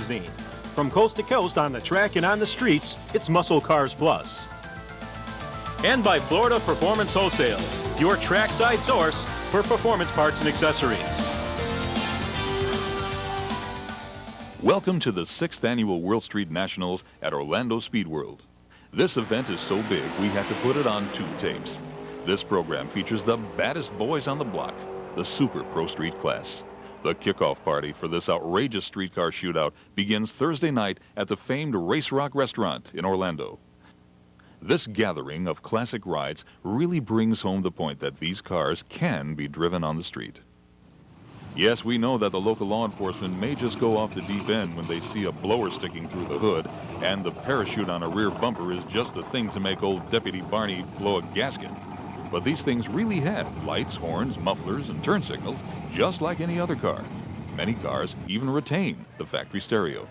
magazine. From coast to coast on the track and on the streets, it's Muscle Cars Plus. And by Florida Performance Wholesale, your trackside source for performance parts and accessories. Welcome to the 6th Annual World Street Nationals at Orlando Speed World. This event is so big we had to put it on 2 tapes. This program features the baddest boys on the block, the Super Pro Street class. The kickoff party for this outrageous streetcar shootout begins Thursday night at the famed Race Rock restaurant in Orlando. This gathering of classic rides really brings home the point that these cars can be driven on the street. Yes, we know that the local law enforcement may just go off the deep end when they see a blower sticking through the hood, and the parachute on a rear bumper is just the thing to make old Deputy Barney blow a gasket. But these things really have lights, horns, mufflers, and turn signals, just like any other car. Many cars even retain the factory stereo.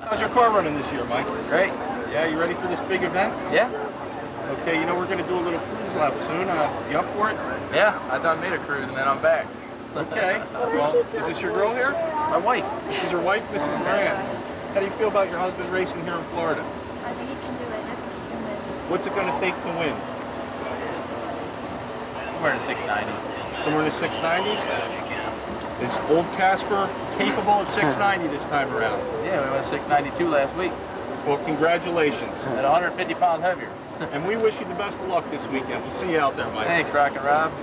How's your car running this year, Mike? Great. Yeah, you ready for this big event? Yeah. Okay, you know we're going to do a little cruise lap soon. You up for it? Yeah, I done made a cruise and then I'm back. Okay. Well, is this your girl here? My wife. This is your wife, Mrs. Moran. How do you feel about your husband racing here in Florida? I think he can do it. I think he can win. What's it going to take to win? Somewhere in the 690s. Somewhere in the 690s? Is old Casper capable of 690 this time around? Yeah, we went 692 last week. Well, congratulations. At 150 pounds heavier. And we wish you the best of luck this weekend. We'll see you out there, Mike. Thanks, Rock and Rob.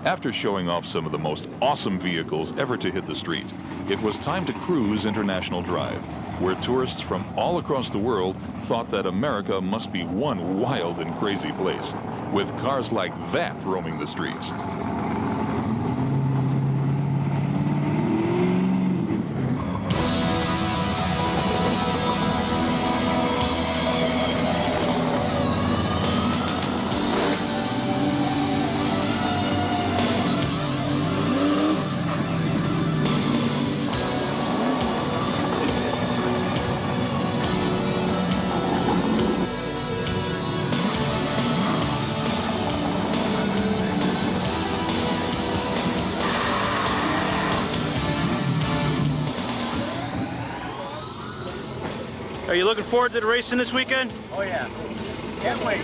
After showing off some of the most awesome vehicles ever to hit the street, it was time to cruise International Drive, where tourists from all across the world thought that America must be one wild and crazy place, with cars like that roaming the streets. Are you looking forward to the racing this weekend? Oh, yeah. Can't wait.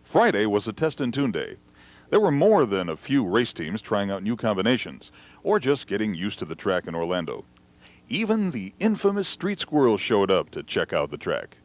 Friday was a test and tune day. There were more than a few race teams trying out new combinations, or just getting used to the track in Orlando. Even the infamous street squirrels showed up to check out the track.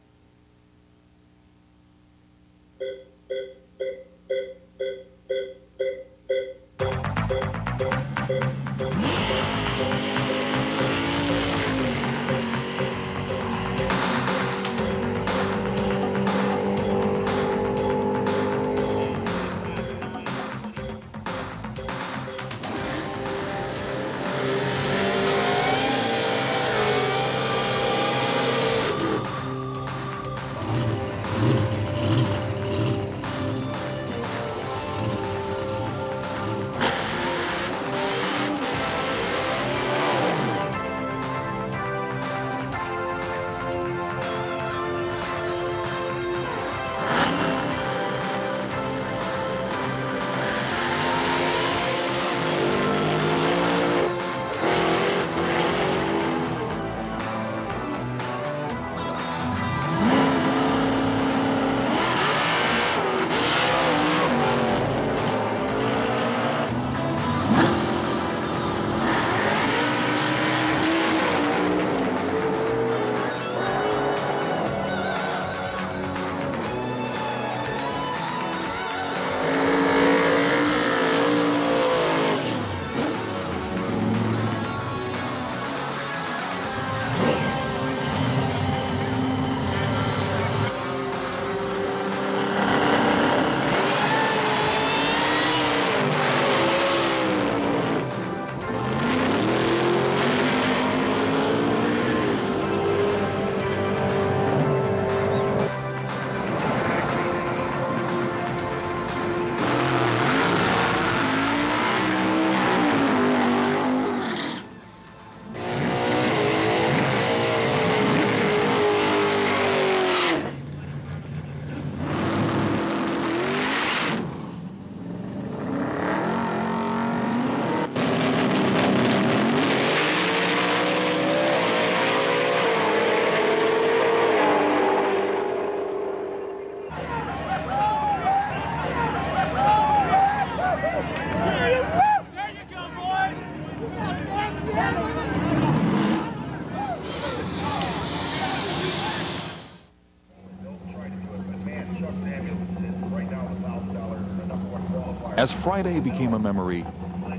As Friday became a memory,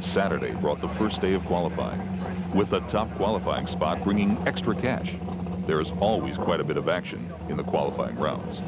Saturday brought the first day of qualifying, with the top qualifying spot bringing extra cash. There is always quite a bit of action in the qualifying rounds.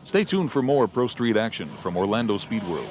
Stay tuned for more Pro Street action from Orlando Speed World.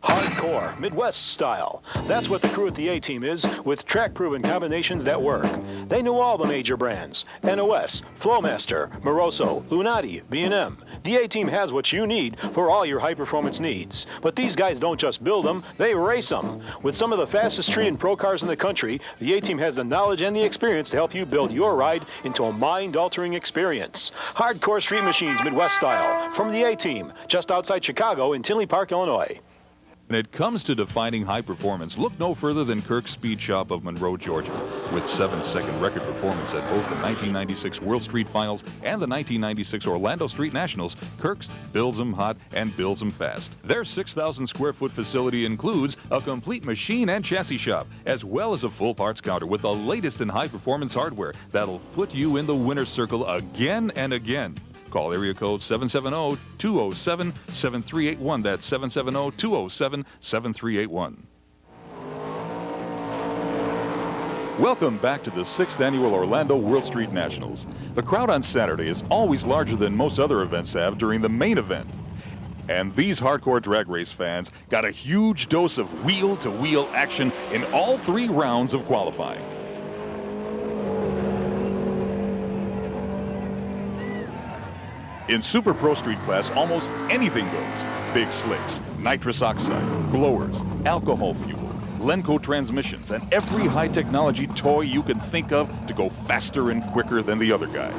Hardcore, Midwest style. That's what the crew at the A-Team is, with track-proven combinations that work. They know all the major brands: NOS, Flowmaster, Moroso, Lunati, B&M. The A-Team has what you need for all your high-performance needs. But these guys don't just build them, they race them. With some of the fastest street and pro cars in the country, the A-Team has the knowledge and the experience to help you build your ride into a mind-altering experience. Hardcore Street Machines, Midwest style, from the A-Team, just outside Chicago in Tinley Park, Illinois. When it comes to defining high performance, look no further than Kirk's Speed Shop of Monroe, Georgia. With 7-second record performance at both the 1996 World Street Finals and the 1996 Orlando Street Nationals, Kirk's builds them hot and builds them fast. Their 6,000 square foot facility includes a complete machine and chassis shop, as well as a full parts counter with the latest in high performance hardware that'll put you in the winner's circle again and again. Call area code 770-207-7381. That's 770-207-7381. Welcome back to the 6th Annual Orlando World Street Nationals. The crowd on Saturday is always larger than most other events have during the main event. And these hardcore drag race fans got a huge dose of wheel-to-wheel action in all 3 rounds of qualifying. In Super Pro Street class, almost anything goes. Big slicks, nitrous oxide, blowers, alcohol fuel, Lenco transmissions, and every high technology toy you can think of to go faster and quicker than the other guy.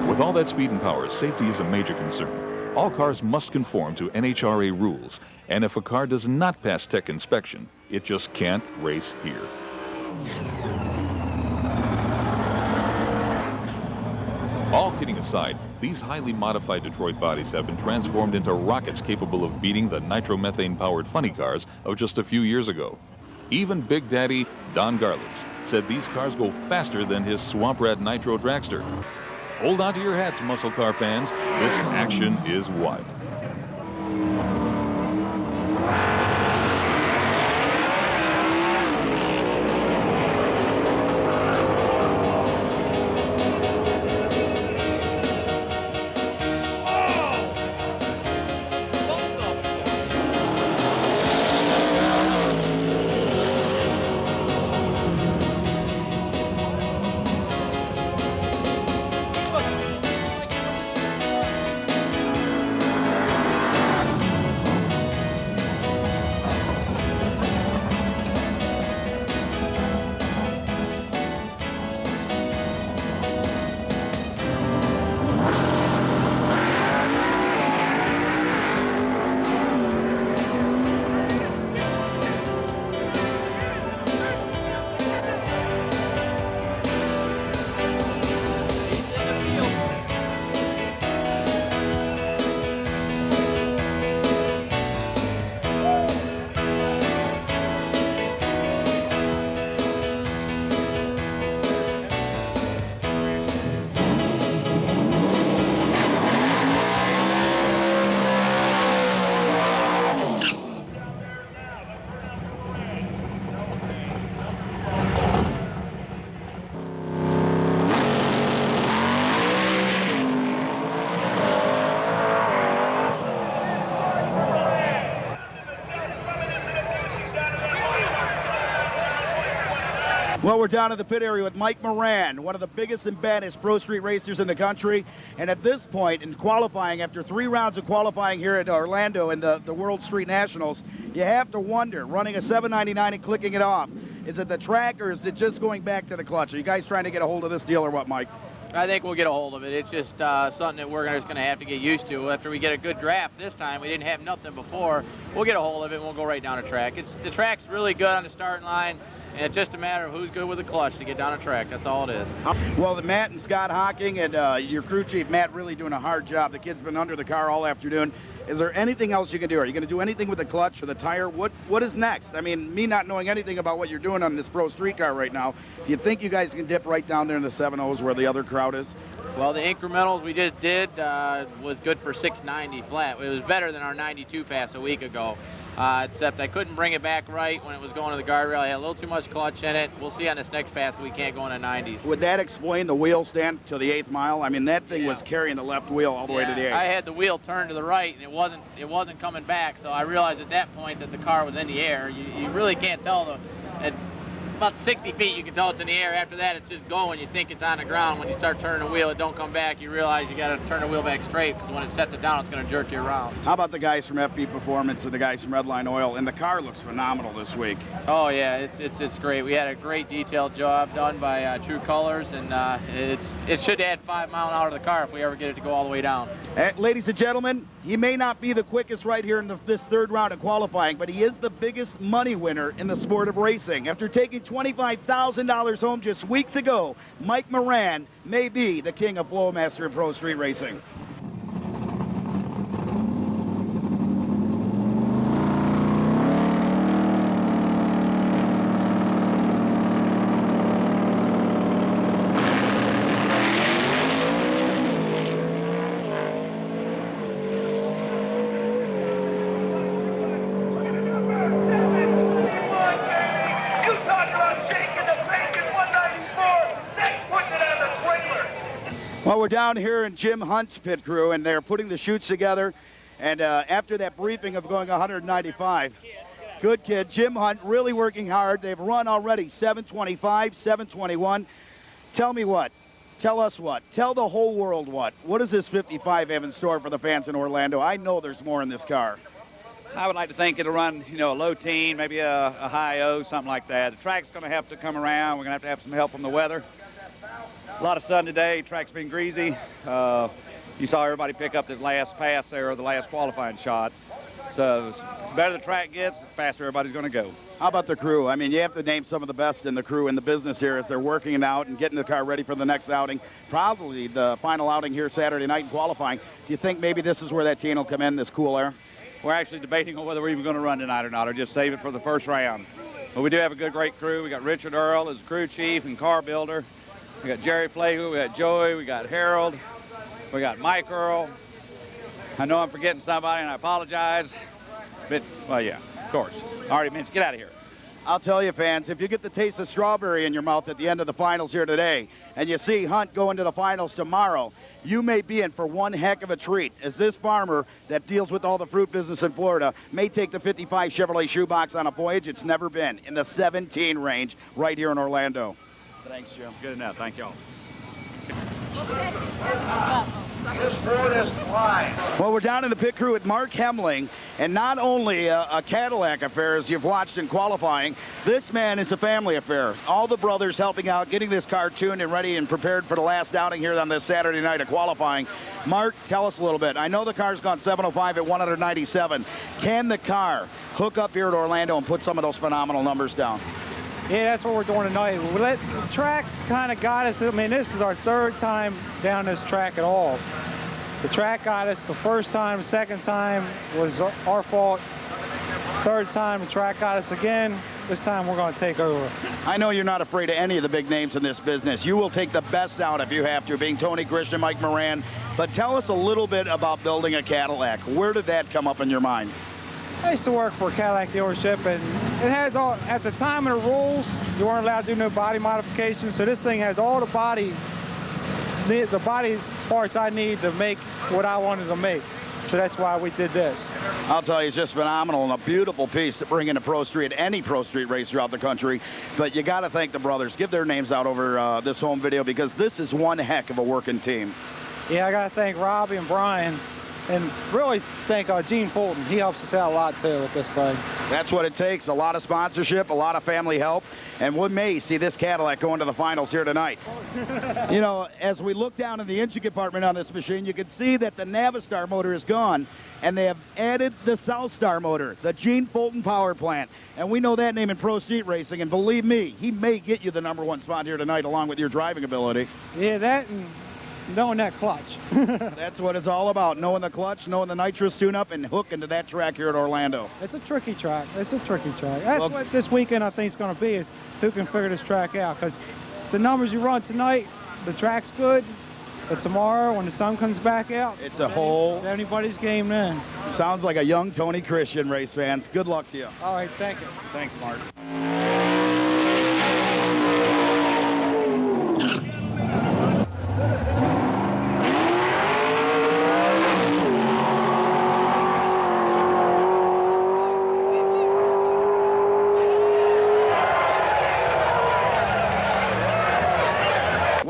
With all that speed and power, safety is a major concern. All cars must conform to NHRA rules, and if a car does not pass tech inspection, it just can't race here. All kidding aside, these highly modified Detroit bodies have been transformed into rockets capable of beating the nitromethane-powered funny cars of just a few years ago. Even Big Daddy Don Garlitz said these cars go faster than his Swamp Rat Nitro dragster. Hold on to your hats, muscle car fans. This action is wild. Well, we're down in the pit area with Mike Moran, one of the biggest and baddest pro street racers in the country. And at this point in qualifying, after 3 rounds of qualifying here at Orlando in the World Street Nationals, you have to wonder, running a 799 and clicking it off, is it the track or is it just going back to the clutch? Are you guys trying to get a hold of this deal or what, Mike? I think we'll get a hold of it. It's just something that we're just going to have to get used to. After we get a good draft this time, we didn't have nothing before. We'll get a hold of it and we'll go right down the track. The track's really good on the starting line. And it's just a matter of who's good with the clutch to get down a track. That's all it is. Well, the Matt and Scott Hocking and your crew chief, Matt, really doing a hard job. The kid's been under the car all afternoon. Is there anything else you can do? Are you going to do anything with the clutch or the tire? What is next? I mean, me not knowing anything about what you're doing on this pro street car right now, do you think you guys can dip right down there in the 7.0s where the other crowd is? Well, the incrementals we just did was good for 690 flat. It was better than our 92 pass a week ago. Except I couldn't bring it back right when it was going to the guardrail. I had a little too much clutch in it. We'll see on this next pass we can't go in the 90s. Would that explain the wheel stand to the 8th mile? I mean, that thing was carrying the left wheel all the way to the 8th. I had the wheel turned to the right, and it wasn't coming back. So I realized at that point that the car was in the air. You really can't tell at about 60 feet you can tell it's in the air. After that, it's just going. You think it's on the ground. When you start turning the wheel, it don't come back. You realize you got to turn the wheel back straight because when it sets it down, it's going to jerk you around. How about the guys from FP Performance and the guys from Redline Oil? And the car looks phenomenal this week. Oh yeah, it's great. We had a great detailed job done by True Colors, and it should add 5 mile an hour to the car if we ever get it to go all the way down. Ladies and gentlemen, he may not be the quickest right here in this 3rd round of qualifying, but he is the biggest money winner in the sport of racing. After taking $25,000 home just weeks ago, Mike Moran may be the king of Flowmaster in pro street racing. Well, we're down here in Jim Hunt's pit crew, and they're putting the chutes together. And after that briefing of going 195, good kid, Jim Hunt really working hard. They've run already 725, 721. Tell me what. Tell us what. Tell the whole world what. What does this 55 have in store for the fans in Orlando? I know there's more in this car. I would like to think it'll run, a low teen, maybe a high O, something like that. The track's going to have to come around. We're going to have some help from the weather. A lot of sun today. Track's been greasy. You saw everybody pick up the last pass there, or the last qualifying shot. So the better the track gets, the faster everybody's going to go. How about the crew? I mean, you have to name some of the best in the crew in the business here as they're working it out and getting the car ready for the next outing. Probably the final outing here Saturday night in qualifying. Do you think maybe this is where that team will come in, this cool air? We're actually debating on whether we're even going to run tonight or not, or just save it for the first round. But we do have a great crew. We got Richard Earl as crew chief and car builder. We got Jerry Flagle, we got Joey, we got Harold, we got Mike Earl. I know I'm forgetting somebody, and I apologize. But, well, yeah, of course. I already mentioned, get out of here. I'll tell you, fans, if you get the taste of strawberry in your mouth at the end of the finals here today, and you see Hunt go into the finals tomorrow, you may be in for one heck of a treat, as this farmer that deals with all the fruit business in Florida may take the 55 Chevrolet shoebox on a voyage it's never been, in the 17 range right here in Orlando. Thanks, Jim. Good enough. Thank y'all. Well, we're down in the pit crew with Mark Hemling, and not only a Cadillac affair, as you've watched in qualifying, this man is a family affair. All the brothers helping out, getting this car tuned and ready and prepared for the last outing here on this Saturday night of qualifying. Mark, tell us a little bit. I know the car's gone 705 at 197. Can the car hook up here at Orlando and put some of those phenomenal numbers down? Yeah, that's what we're doing tonight. The track kind of got us. I mean, this is our third time down this track at all. The track got us the first time, second time was our fault. Third time, the track got us again. This time we're going to take over. I know you're not afraid of any of the big names in this business. You will take the best out if you have to, being Tony Christian, Mike Moran. But tell us a little bit about building a Cadillac. Where did that come up in your mind? I used to work for a Cadillac dealership, and it has all, at the time of the rules, you weren't allowed to do no body modifications, so this thing has all the body parts I need to make what I wanted to make. So that's why we did this. I'll tell you, it's just phenomenal and a beautiful piece to bring into Pro Street, any Pro Street race throughout the country. But you got to thank the brothers. Give their names out over this home video, because this is one heck of a working team. Yeah, I got to thank Robbie and Brian. And really thank Gene Fulton. He helps us out a lot, too, with this thing. That's what it takes. A lot of sponsorship, a lot of family help. And we may see this Cadillac going to the finals here tonight. You know, as we look down in the engine compartment on this machine, you can see that the Navistar motor is gone. And they have added the Southstar motor, the Gene Fulton power plant. And we know that name in Pro Street Racing. And believe me, he may get you the #1 spot here tonight, along with your driving ability. Yeah, that and knowing that clutch. That's what it's all about, knowing the clutch, knowing the nitrous tune-up, and hooking to that track here at Orlando. It's a tricky track. It's a tricky track. That's what this weekend I think is going to be, is who can figure this track out. Because the numbers you run tonight, the track's good. But tomorrow, when the sun comes back out, it's it's anybody's game then. Sounds like a young Tony Christian, race fans. Good luck to you. All right, thank you. Thanks, Mark.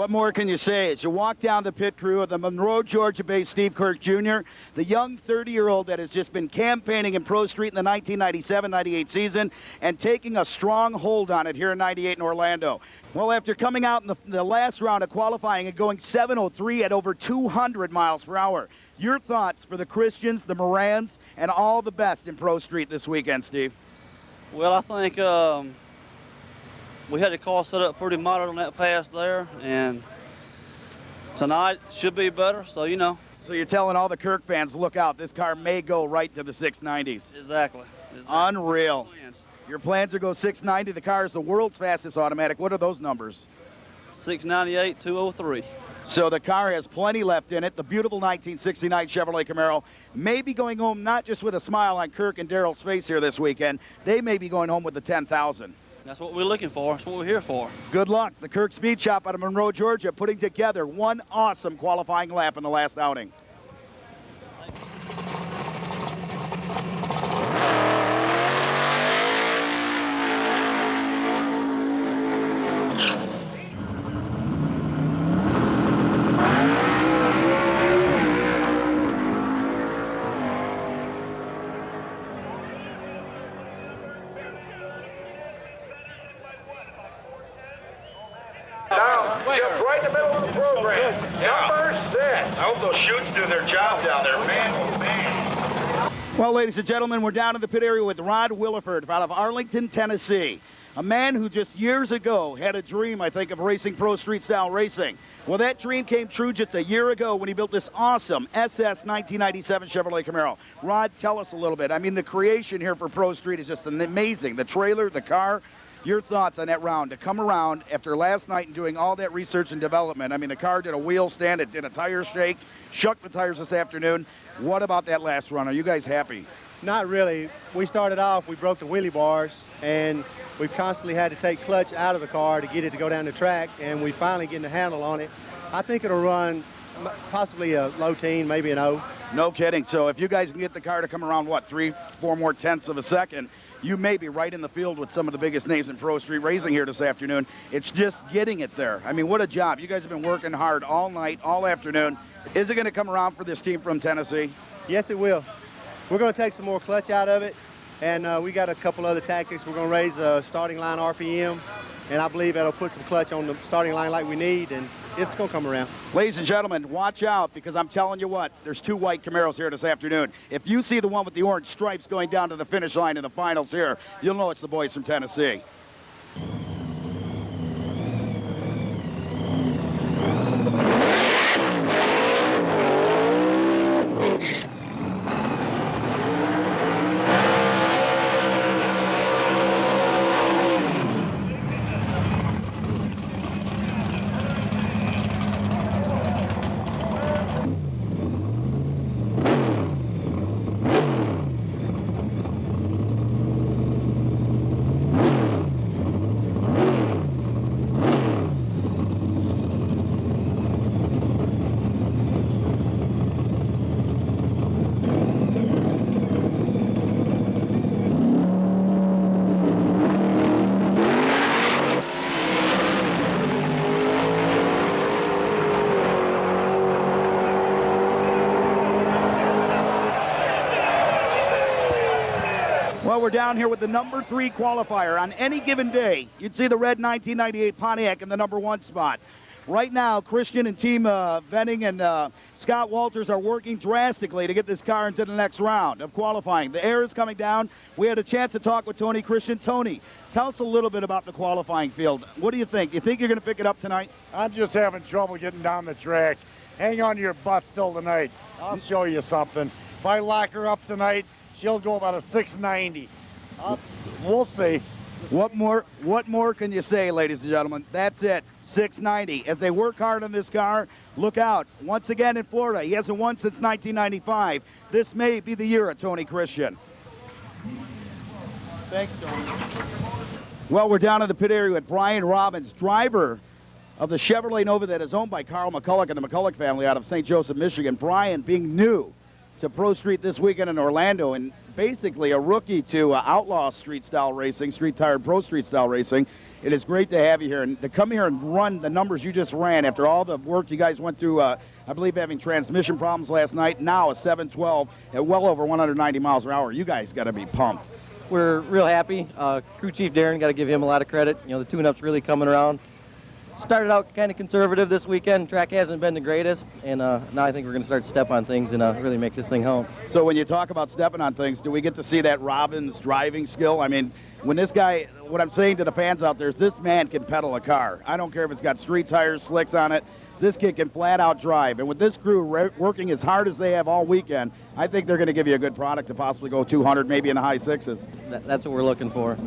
What more can you say? As you walk down the pit crew of the Monroe, Georgia-based Steve Kirk Jr., the young 30-year-old that has just been campaigning in Pro Street in the 1997-98 season and taking a strong hold on it here in 98 in Orlando. Well, after coming out in the last round of qualifying and going 7:03 at over 200 miles per hour, your thoughts for the Christians, the Morans, and all the best in Pro Street this weekend, Steve? Well, I think we had the car set up pretty moderate on that pass there, and tonight should be better, so you know. So you're telling all the Kirk fans, look out, this car may go right to the 690s. Exactly. Unreal. Your plans are go 690. The car is the world's fastest automatic. What are those numbers? 698, 203. So the car has plenty left in it. The beautiful 1969 Chevrolet Camaro may be going home not just with a smile on Kirk and Daryl's face here this weekend. They may be going home with the 10,000. That's what we're looking for. That's what we're here for. Good luck. The Kirk Speed Shop out of Monroe, Georgia, putting together one awesome qualifying lap in the last outing. Jumps right in the middle of the program. Number 6. I hope those chutes do their job down there. Man, oh man. Well, ladies and gentlemen, we're down in the pit area with Rod Williford out of Arlington, Tennessee. A man who just years ago had a dream, I think, of racing pro street style racing. Well, that dream came true just a year ago when he built this awesome SS 1997 Chevrolet Camaro. Rod, tell us a little bit. I mean, the creation here for Pro Street is just amazing. The trailer, the car. Your thoughts on that round, to come around after last night and doing all that research and development. I mean, the car did a wheel stand, it did a tire shake, shucked the tires this afternoon. What about that last run? Are you guys happy? Not really. We started off, we broke the wheelie bars, and we've constantly had to take clutch out of the car to get it to go down the track, and we finally getting a handle on it. I think it'll run possibly a low teen, maybe an O. No kidding. So if you guys can get the car to come around, what, 3-4 more tenths of a second, you may be right in the field with some of the biggest names in Pro Street Racing here this afternoon. It's just getting it there. I mean, what a job. You guys have been working hard all night, all afternoon. Is it going to come around for this team from Tennessee? Yes, it will. We're going to take some more clutch out of it, and we got a couple other tactics. We're going to raise the starting line RPM, and I believe that'll put some clutch on the starting line like we need, and it's going to come around. Ladies and gentlemen, watch out, because I'm telling you what, there's 2 white Camaros here this afternoon. If you see the one with the orange stripes going down to the finish line in the finals here, you'll know it's the boys from Tennessee. Well, we're down here with the number 3 qualifier. On any given day, you'd see the red 1998 Pontiac in the number 1 spot. Right now, Christian and Team Venning and Scott Walters are working drastically to get this car into the next round of qualifying. The air is coming down. We had a chance to talk with Tony Christian. Tony, tell us a little bit about the qualifying field. What do you think? You think you're going to pick it up tonight? I'm just having trouble getting down the track. Hang on to your butt still tonight. I'll show you something. If I lock her up tonight, she'll go about a 690. We'll see. What more can you say, ladies and gentlemen? That's it. 690. As they work hard on this car, look out. Once again in Florida, he hasn't won since 1995. This may be the year of Tony Christian. Thanks, Tony. Well, we're down in the pit area with Brian Robbins, driver of the Chevrolet Nova that is owned by Carl McCulloch and the McCulloch family out of St. Joseph, Michigan. Brian being new to Pro Street this weekend in Orlando, and basically a rookie to outlaw street style racing, street tired pro street style racing. It is great to have you here, and to come here and run the numbers you just ran after all the work you guys went through, I believe having transmission problems last night, now a 712 at well over 190 miles per hour. You guys got to be pumped. We're real happy. Crew Chief Darren, got to give him a lot of credit. You know, the tune-up's really coming around. Started out kind of conservative this weekend. Track hasn't been the greatest, and now I think we're going to start to step on things and really make this thing home. So when you talk about stepping on things, do we get to see that Robbins driving skill? I mean, when this guy, what I'm saying to the fans out there is this man can pedal a car. I don't care if it's got street tires, slicks on it. This kid can flat out drive. And with this crew working as hard as they have all weekend, I think they're going to give you a good product to possibly go 200, maybe in the high 6s. That's what we're looking for.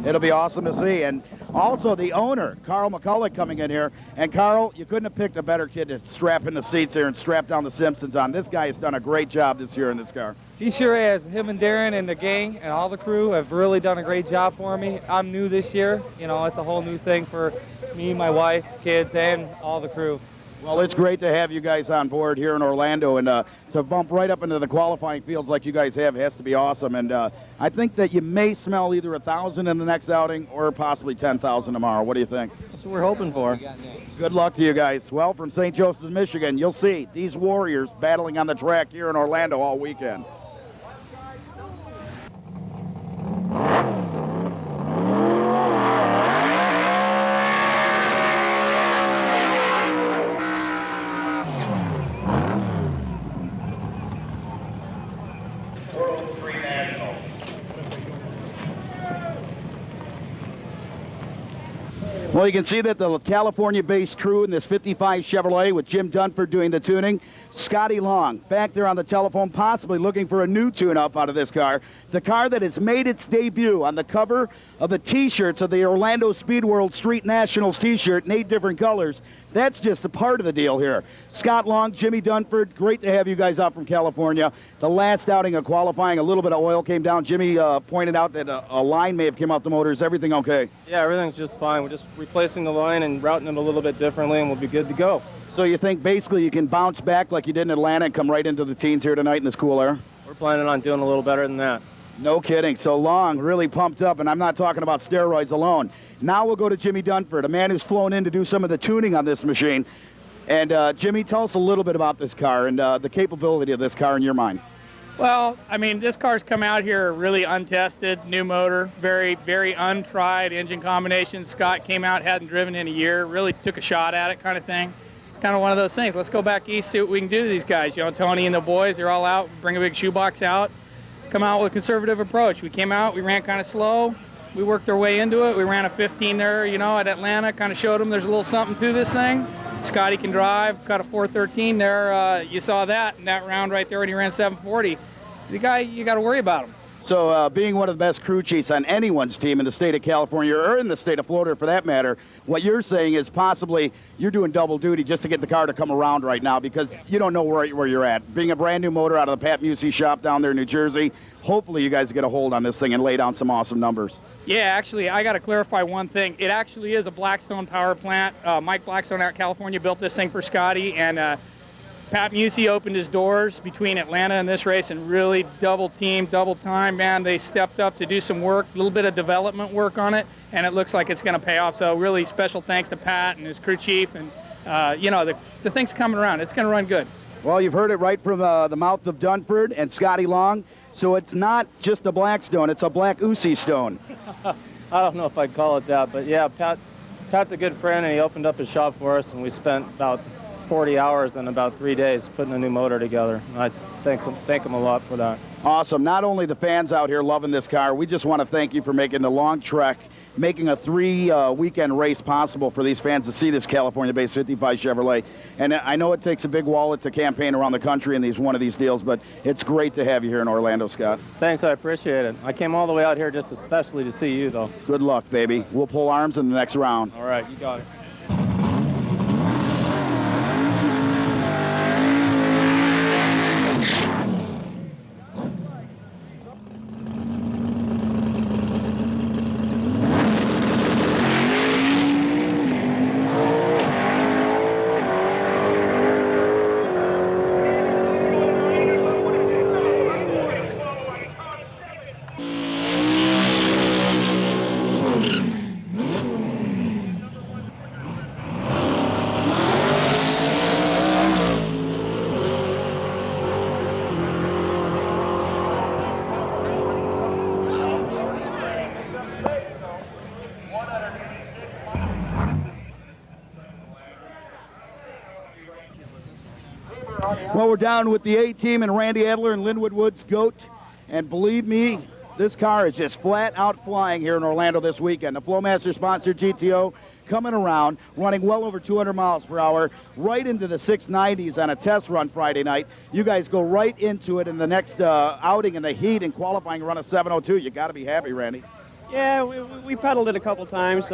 It'll be awesome to see. And also the owner, Carl McCulloch, coming in here. And Carl, you couldn't have picked a better kid to strap in the seats here and strap down the Simpsons on. This guy has done a great job this year in this car. He sure has. Him and Darren and the gang and all the crew have really done a great job for me. I'm new this year. You know, it's a whole new thing for me, my wife, kids, and all the crew. Well, it's great to have you guys on board here in Orlando, and to bump right up into the qualifying fields like you guys have has to be awesome. And I think that you may smell either 1,000 in the next outing or possibly 10,000 tomorrow. What do you think? That's what we're hoping for. Good luck to you guys. Well, from St. Joseph, Michigan, you'll see these warriors battling on the track here in Orlando all weekend. Well, you can see that the California-based crew in this 55 Chevrolet with Jim Dunford doing the tuning. Scotty Long back there on the telephone, possibly looking for a new tune-up out of this car. The car that has made its debut on the cover of the T-shirts of the Orlando Speed World Street Nationals T-shirt in 8 different colors. That's just a part of the deal here. Scott Long, Jimmy Dunford, great to have you guys out from California. The last outing of qualifying, a little bit of oil came down. Jimmy pointed out that a line may have come out the motor. Is everything okay? Yeah, everything's just fine. We're just replacing the line and routing it a little bit differently, and we'll be good to go. So you think basically you can bounce back like you did in Atlanta and come right into the teens here tonight in this cool air? We're planning on doing a little better than that. No kidding. So Long really pumped up, and I'm not talking about steroids alone. Now we'll go to Jimmy Dunford, a man who's flown in to do some of the tuning on this machine. And Jimmy, tell us a little bit about this car and the capability of this car in your mind. Well, I mean, this car's come out here really untested, new motor, very, very untried engine combinations. Scott came out, hadn't driven in a year, really took a shot at it kind of thing. It's kind of one of those things. Let's go back east, see what we can do to these guys. You know, Tony and the boys, they're all out, bring a big shoebox out, come out with a conservative approach. We came out, we ran kind of slow. We worked our way into it. We ran a 15 there, you know, at Atlanta, kind of showed them there's a little something to this thing. Scotty can drive, cut a 413 there. You saw that in that round right there when he ran 740. The guy, you got to worry about him. So being one of the best crew chiefs on anyone's team in the state of California, or in the state of Florida for that matter, what you're saying is possibly you're doing double duty just to get the car to come around right now because you don't know where you're at. Being a brand new motor out of the Pat Musey shop down there in New Jersey, hopefully you guys get a hold on this thing and lay down some awesome numbers. Yeah, actually, I got to clarify one thing. It actually is a Blackstone power plant. Mike Blackstone out of California built this thing for Scotty, and Pat Musey opened his doors between Atlanta and this race and really double time, man. They stepped up to do some work, a little bit of development work on it, and it looks like it's going to pay off. So really special thanks to Pat and his crew chief, and you know, the thing's coming around. It's going to run good. Well, you've heard it right from the mouth of Dunford and Scotty Long. So it's not just a Blackstone, it's a Black Uzi stone. I don't know if I'd call it that, but yeah, Pat's a good friend, and he opened up his shop for us, and we spent about 40 hours in about 3 days putting a new motor together. I thank him a lot for that. Awesome. Not only the fans out here loving this car, we just want to thank you for making the long trek, making a 3-weekend race possible for these fans to see this California-based 55 Chevrolet. And I know it takes a big wallet to campaign around the country in one of these deals, but it's great to have you here in Orlando, Scott. Thanks, I appreciate it. I came all the way out here just especially to see you, though. Good luck, baby. We'll pull arms in the next round. All right, you got it. Well, we're down with the A-team and Randy Adler and Linwood Woods GOAT. And believe me, this car is just flat out flying here in Orlando this weekend. The Flowmaster sponsored GTO coming around, running well over 200 miles per hour, right into the 690s on a test run Friday night. You guys go right into it in the next outing in the heat and qualifying run a 702. You got to be happy, Randy. Yeah, we pedaled it a couple times.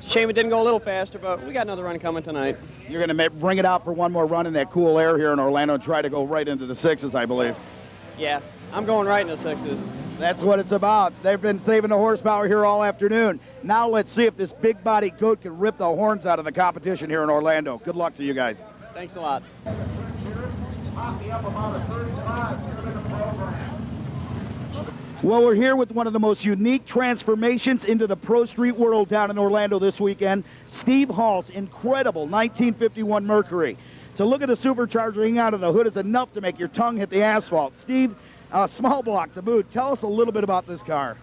Shame it didn't go a little faster, but we got another run coming tonight. You're going to bring it out for one more run in that cool air here in Orlando and try to go right into the sixes, I believe. Yeah, I'm going right into sixes. That's what it's about. They've been saving the horsepower here all afternoon. Now let's see if this big body GOAT can rip the horns out of the competition here in Orlando. Good luck to you guys. Thanks a lot. Well, we're here with one of the most unique transformations into the Pro Street world down in Orlando this weekend, Steve Hall's incredible 1951 Mercury. To look at the supercharger hanging out of the hood is enough to make your tongue hit the asphalt. Steve, small block to boot. Tell us a little bit about this car.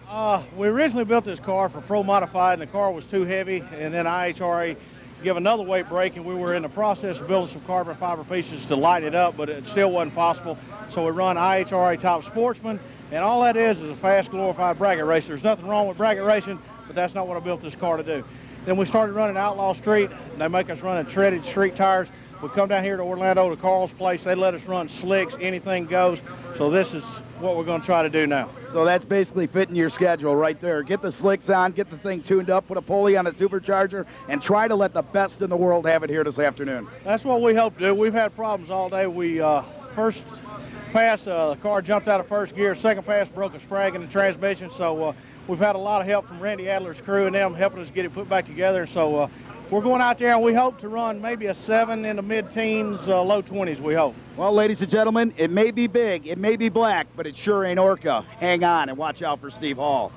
We originally built this car for Pro Modified, and the car was too heavy, and then IHRA give another weight break, and we were in the process of building some carbon fiber pieces to light it up, but it still wasn't possible. So we run IHRA Top Sportsman, and all that is a fast, glorified bracket racer. There's nothing wrong with bracket racing, but that's not what I built this car to do. Then we started running Outlaw Street. They make us run treaded street tires. We come down here to Orlando to Carl's place. They let us run slicks, anything goes. So this is what we're going to try to do now. So that's basically fitting your schedule right there. Get the slicks on, get the thing tuned up, put a pulley on a supercharger, and try to let the best in the world have it here this afternoon. That's what we hope to do. We've had problems all day. We first pass, the car jumped out of first gear. Second pass broke a sprag in the transmission. So we've had a lot of help from Randy Adler's crew and them helping us get it put back together. So we're going out there and we hope to run maybe a 7 in the mid-teens, low 20s, we hope. Well, ladies and gentlemen, it may be big, it may be black, but it sure ain't Orca. Hang on and watch out for Steve Hall.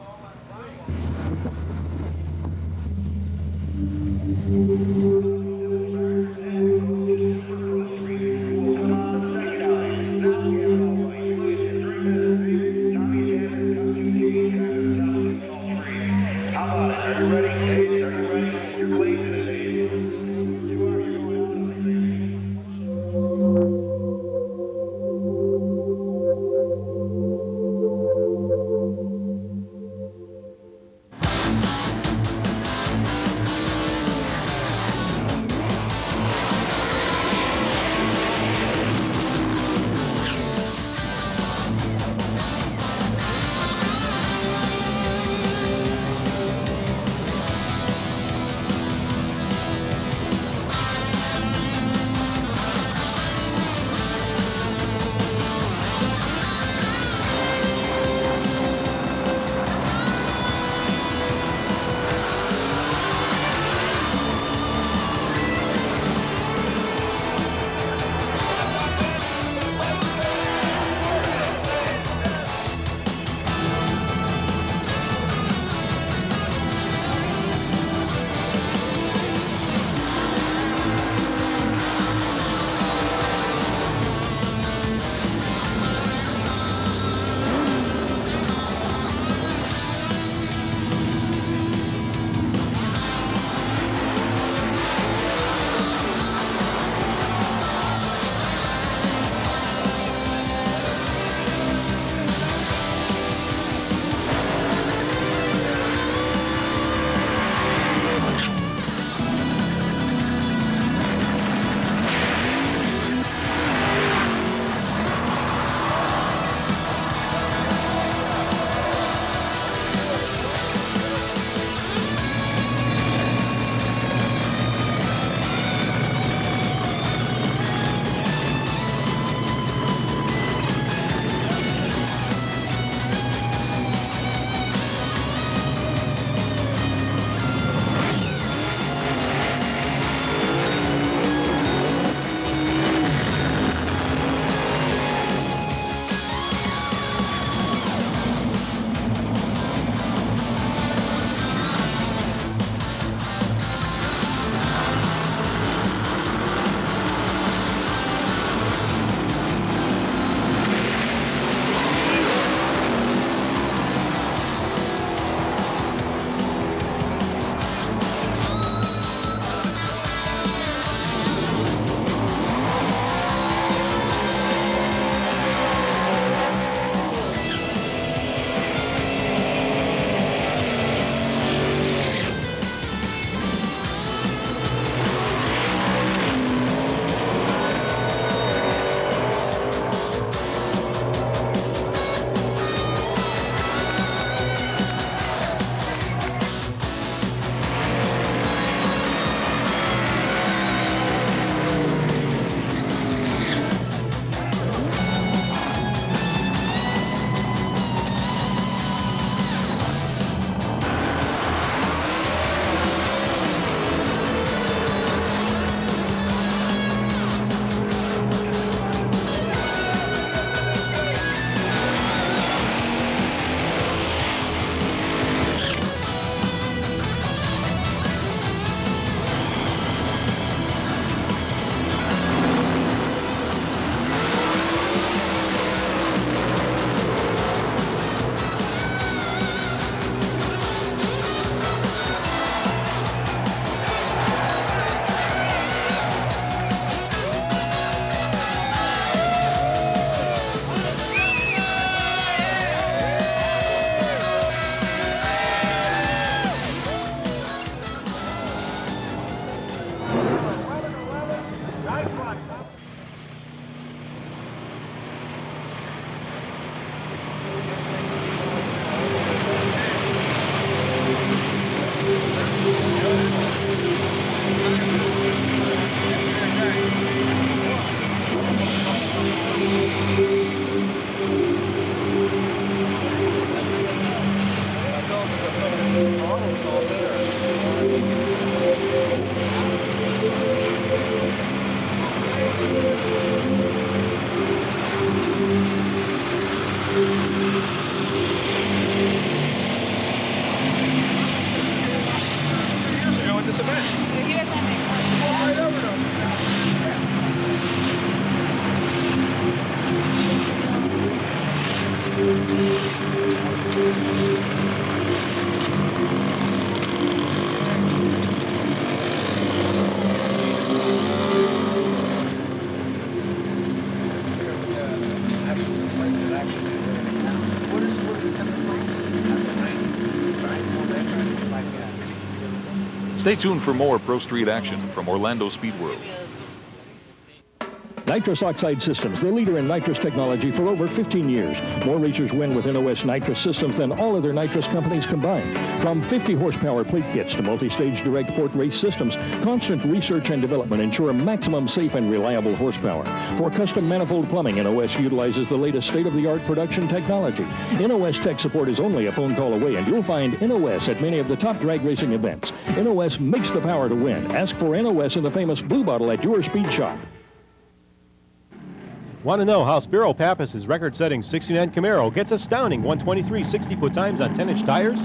Stay tuned for more Pro Street action from Orlando Speed World. Nitrous Oxide Systems, the leader in nitrous technology for over 15 years. More racers win with NOS nitrous systems than all other nitrous companies combined. From 50 horsepower plate kits to multi-stage direct port race systems, constant research and development ensure maximum safe and reliable horsepower. For custom manifold plumbing, NOS utilizes the latest state-of-the-art production technology. NOS tech support is only a phone call away, and you'll find NOS at many of the top drag racing events. NOS makes the power to win. Ask for NOS in the famous Blue Bottle at your speed shop. Want to know how Spiro Pappas' record-setting 69 Camaro gets astounding 123 60-foot times on 10-inch tires?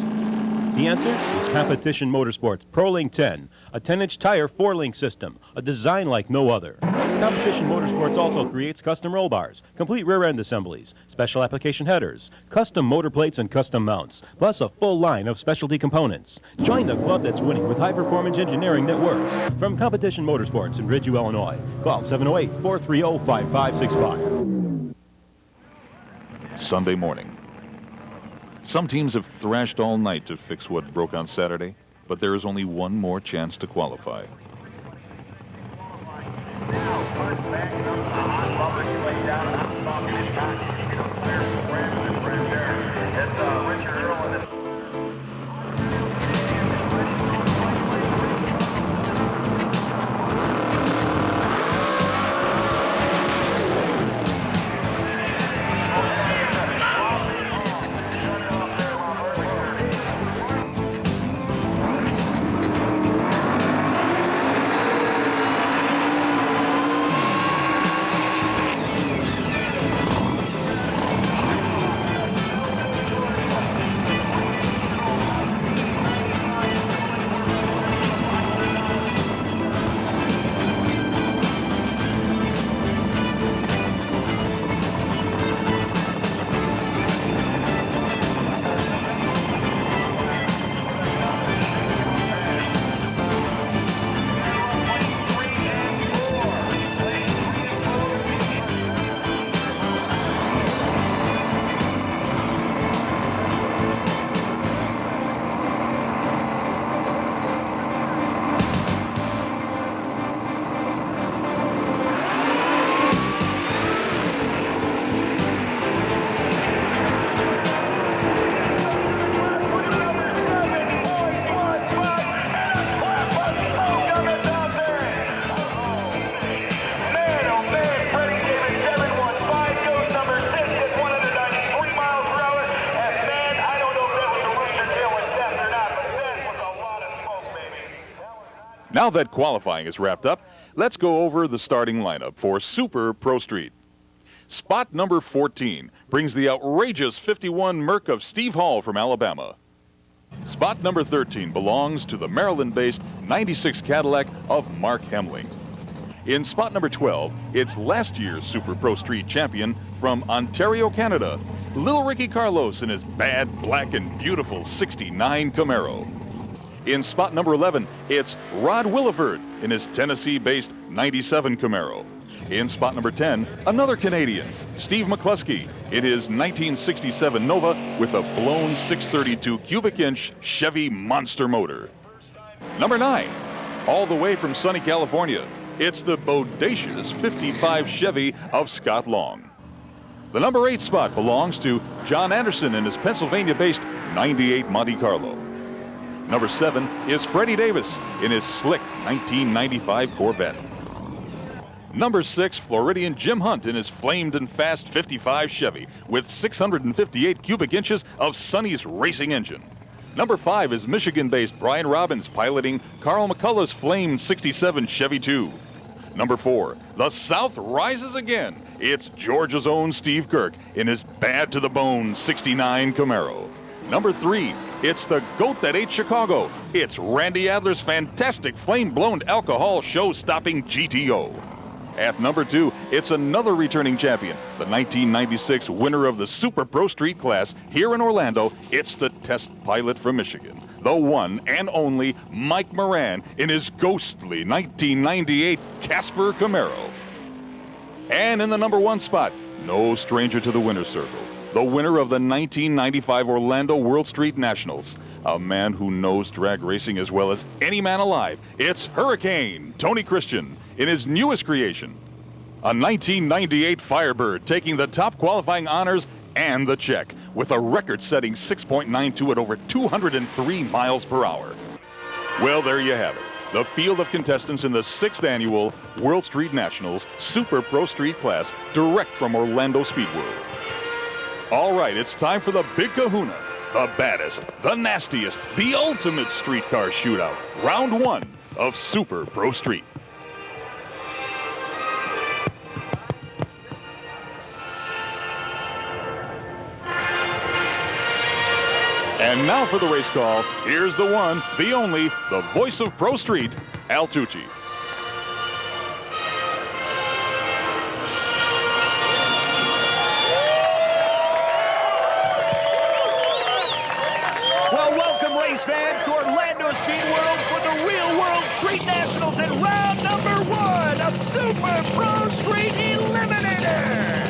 The answer is Competition Motorsports ProLink 10, a 10-inch tire 4-link system, a design like no other. Competition Motorsports also creates custom roll bars, complete rear-end assemblies, special application headers, custom motor plates and custom mounts, plus a full line of specialty components. Join the club that's winning with high-performance engineering that works. From Competition Motorsports in Ridgeview, Illinois, call 708-430-5565. Sunday morning. Some teams have thrashed all night to fix what broke on Saturday, but there is only one more chance to qualify. Now that qualifying is wrapped up, let's go over the starting lineup for Super Pro Street. Spot number 14 brings the outrageous 51 Merc of Steve Hall from Alabama. Spot number 13 belongs to the Maryland-based 96 Cadillac of Mark Hemling. In spot number 12, it's last year's Super Pro Street champion from Ontario, Canada, Little Ricky Carlos in his bad, black, and beautiful 69 Camaro. In spot number 11, it's Rod Williford in his Tennessee-based 97 Camaro. In spot number 10, another Canadian, Steve McCluskey, in his 1967 Nova with a blown 632 cubic inch Chevy monster motor. Number 9, all the way from sunny California, it's the bodacious 55 Chevy of Scott Long. The number 8 spot belongs to John Anderson in his Pennsylvania-based 98 Monte Carlo. Number 7 is Freddie Davis in his slick 1995 Corvette. Number 6, Floridian Jim Hunt in his flamed and fast 55 Chevy with 658 cubic inches of Sonny's racing engine. Number 5 is Michigan-based Brian Robbins piloting Carl McCullough's flamed 67 Chevy 2. Number 4, the South rises again. It's Georgia's own Steve Kirk in his bad-to-the-bone 69 Camaro. Number 3, it's the GOAT that ate Chicago. It's Randy Adler's fantastic flame-blown alcohol show-stopping GTO. At number 2, it's another returning champion, the 1996 winner of the Super Pro Street class here in Orlando. It's the test pilot from Michigan, the one and only Mike Moran in his ghostly 1998 Casper Camaro. And in the number 1 spot, no stranger to the winner's circle, the winner of the 1995 Orlando World Street Nationals, a man who knows drag racing as well as any man alive. It's Hurricane Tony Christian in his newest creation, a 1998 Firebird, taking the top qualifying honors and the check with a record-setting 6.92 at over 203 miles per hour. Well, there you have it. The field of contestants in the 6th annual World Street Nationals Super Pro Street class, direct from Orlando Speed World. All right, it's time for the big kahuna, the baddest, the nastiest, the ultimate streetcar shootout. Round 1 of Super Pro Street. And now for the race call, here's the one, the only, the voice of Pro Street, Al Tucci. Well, welcome race fans to Orlando Speed World for the Real World Street Nationals in round number 1 of Super Pro Street Eliminator.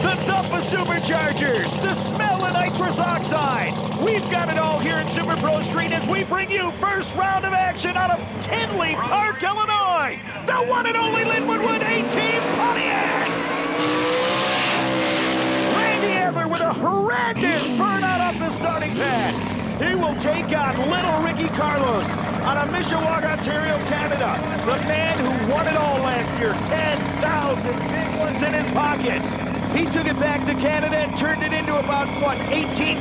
The thump of superchargers, the smell of nitrous oxide. We've got it all here in Super Pro Street as we bring you first round of action out of Tinley Park, Illinois. The one and only Linwood 18 Pontiac. Randy Adler with a horrendous burnout off the starting pad. He will take on little Ricky Carlos out of Mishawaka, Ontario, Canada. The man who won it all last year. 10,000 big ones in his pocket. He took it back to Canada and turned it into about, what, $18,000?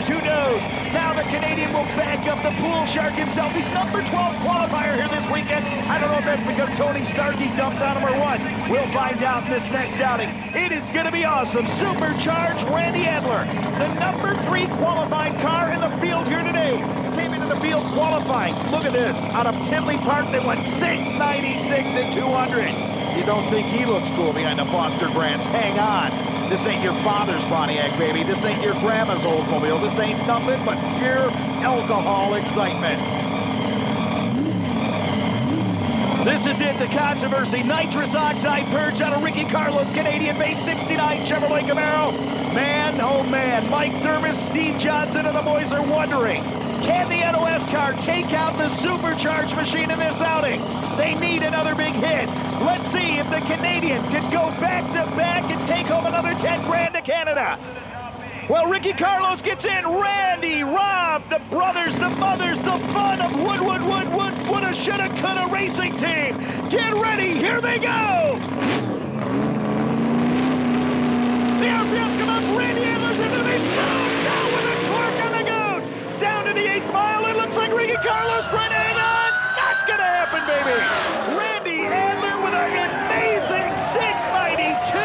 Who knows? Now the Canadian will back up the pool shark himself. He's number 12 qualifier here this weekend. I don't know if that's because Tony Starkey dumped on him or what. We'll find out in this next outing. It is going to be awesome. Supercharged Randy Adler, the number 3 qualifying car in the field here today. Came into the field qualifying. Look at this. Out of Tinley Park, they went 696 and 200. You don't think he looks cool behind the Foster Brands? Hang on. This ain't your father's Pontiac, baby. This ain't your grandma's Oldsmobile. This ain't nothing but pure alcohol excitement. This is it, the controversy. Nitrous oxide purge out of Ricky Carlos, Canadian-based 69 Chevrolet Camaro. Man, oh man, Mike Thermos, Steve Johnson, and the boys are wondering, can the NOS car take out the supercharged machine in this outing? They need another big hit. Let's see if the Canadian can go back-to-back and take home another 10 grand to Canada. Well, Ricky Carlos gets in. Randy, Rob, the brothers, the mothers, the fun of woulda, shoulda, coulda racing team. Get ready, here they go. The RPMs come up, Randy Adler's into the main. Down with a torque on the goat. Down to the 8th mile, it looks like Ricky Carlos trying to hang on. Not gonna happen, baby. Randy Adler with an amazing 692.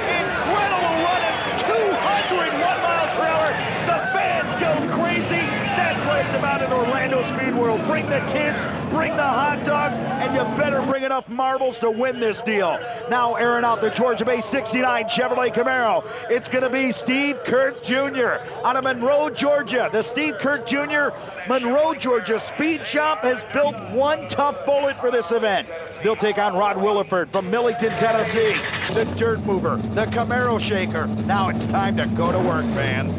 Incredible run at 201 miles per hour. The fans go crazy. That's what it's about in Orlando Speed World. Bring the kids, bring the hot dogs, and you better bring enough marbles to win this deal. Now airing out the Georgia-based 69 Chevrolet Camaro. It's going to be Steve Kirk Jr. out of Monroe, Georgia. The Steve Kirk Jr. Monroe, Georgia Speed Shop has built one tough bullet for this event. They'll take on Rod Williford from Millington, Tennessee. The dirt mover, the Camaro shaker. Now it's time to go to work, fans.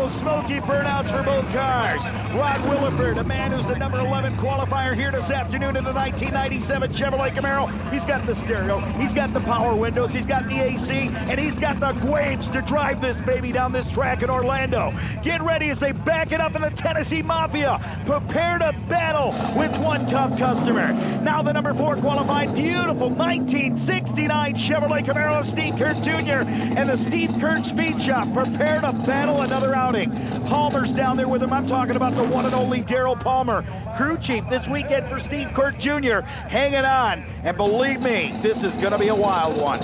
Smoky burnouts for both cars. Rod Williford, a man who's the number 11 qualifier here this afternoon in the 1997 Chevrolet Camaro. He's got the stereo, he's got the power windows, he's got the AC, and he's got the guames to drive this baby down this track in Orlando. Get ready as they back it up in the Tennessee Mafia. Prepare to battle with one tough customer. Now the number 4 qualified, beautiful 1969 Chevrolet Camaro of Steve Kirk Jr. and the Steve Kirk Speed Shop. Prepare to battle another outing. Palmer's down there with him. I'm talking about the one and only Daryl Palmer, crew chief this weekend for Steve Kirk Jr. Hanging on, and believe me, this is going to be a wild one.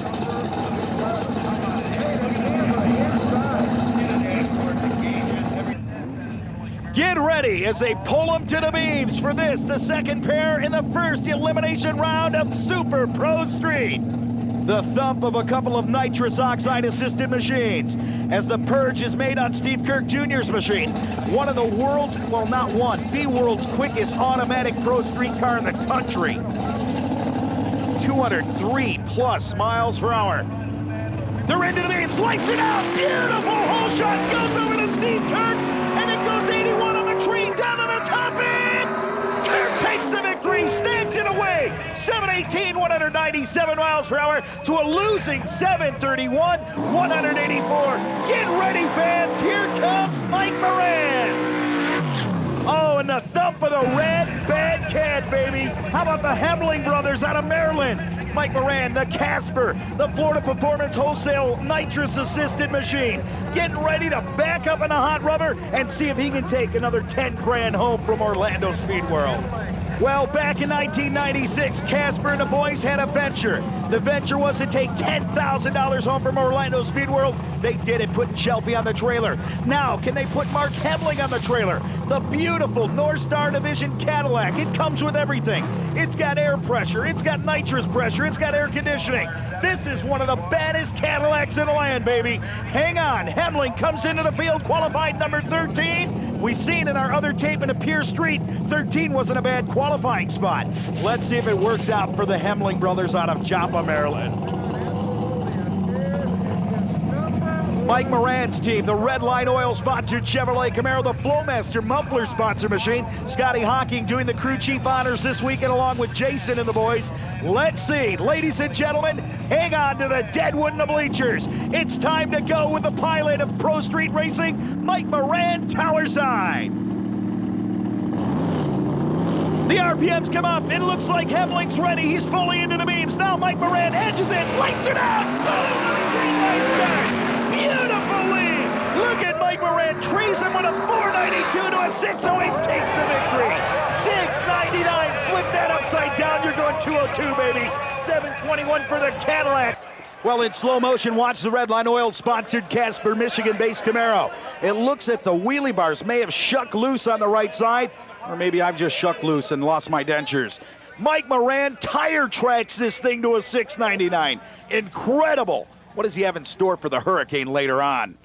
Get ready as they pull them to the beams for this, the second pair in the first elimination round of Super Pro Street. The thump of a couple of nitrous oxide assisted machines as the purge is made on Steve Kirk Jr.'s machine. One of the world's, well, not one, the world's quickest automatic pro street car in the country. 203 plus miles per hour. They're into the beams, lights it out, beautiful hole shot, goes over to Steve Kirk, and it goes 81 on the tree, down to the top end. Kirk takes the victory, stands it away, 718, 197 miles per hour to a losing 731, 184. Get ready, fans, here comes Mike Moran. Oh, and the thump of the red bad cat, baby. How about the Hemling brothers out of Maryland? Mike Moran, the Casper, the Florida Performance Wholesale nitrous-assisted machine, getting ready to back up in the hot rubber and see if he can take another 10 grand home from Orlando Speed World. Well, back in 1996, Casper and the boys had a venture. The venture was to take $10,000 home from Orlando Speed World. They did it, putting Shelby on the trailer. Now, can they put Mark Hemling on the trailer? The beautiful North Star Division Cadillac. It comes with everything. It's got air pressure, it's got nitrous pressure, it's got air conditioning. This is one of the baddest Cadillacs in the land, baby. Hang on, Hemling comes into the field, qualified number 13. We've seen in our other tape in a Pier Street, 13 wasn't a bad qualifying spot. Let's see if it works out for the Hemling brothers out of Joppa, Maryland. Mike Moran's team, the Red Line Oil sponsored Chevrolet Camaro, the Flowmaster muffler sponsor machine. Scotty Hawking doing the crew chief honors this weekend along with Jason and the boys. Let's see, ladies and gentlemen, hang on to the deadwood and the bleachers. It's time to go with the pilot of Pro Street Racing, Mike Moran, Towerside. The RPMs come up. It looks like Hemling's ready. He's fully into the beams. Now Mike Moran edges it, lights it out. Oh, green light back. Beautiful lead. Look at Mike Moran, trees him with a 492 to a 608, takes the victory. 699, flip that upside down, you're going 202, baby. 721 for the Cadillac. Well, in slow motion, watch the Red Line Oil sponsored Casper, Michigan-based Camaro. It looks at the wheelie bars may have shuck loose on the right side, or maybe I've just shuck loose and lost my dentures. Mike Moran tire tracks this thing to a 699. Incredible. What does he have in store for the Hurricane later on?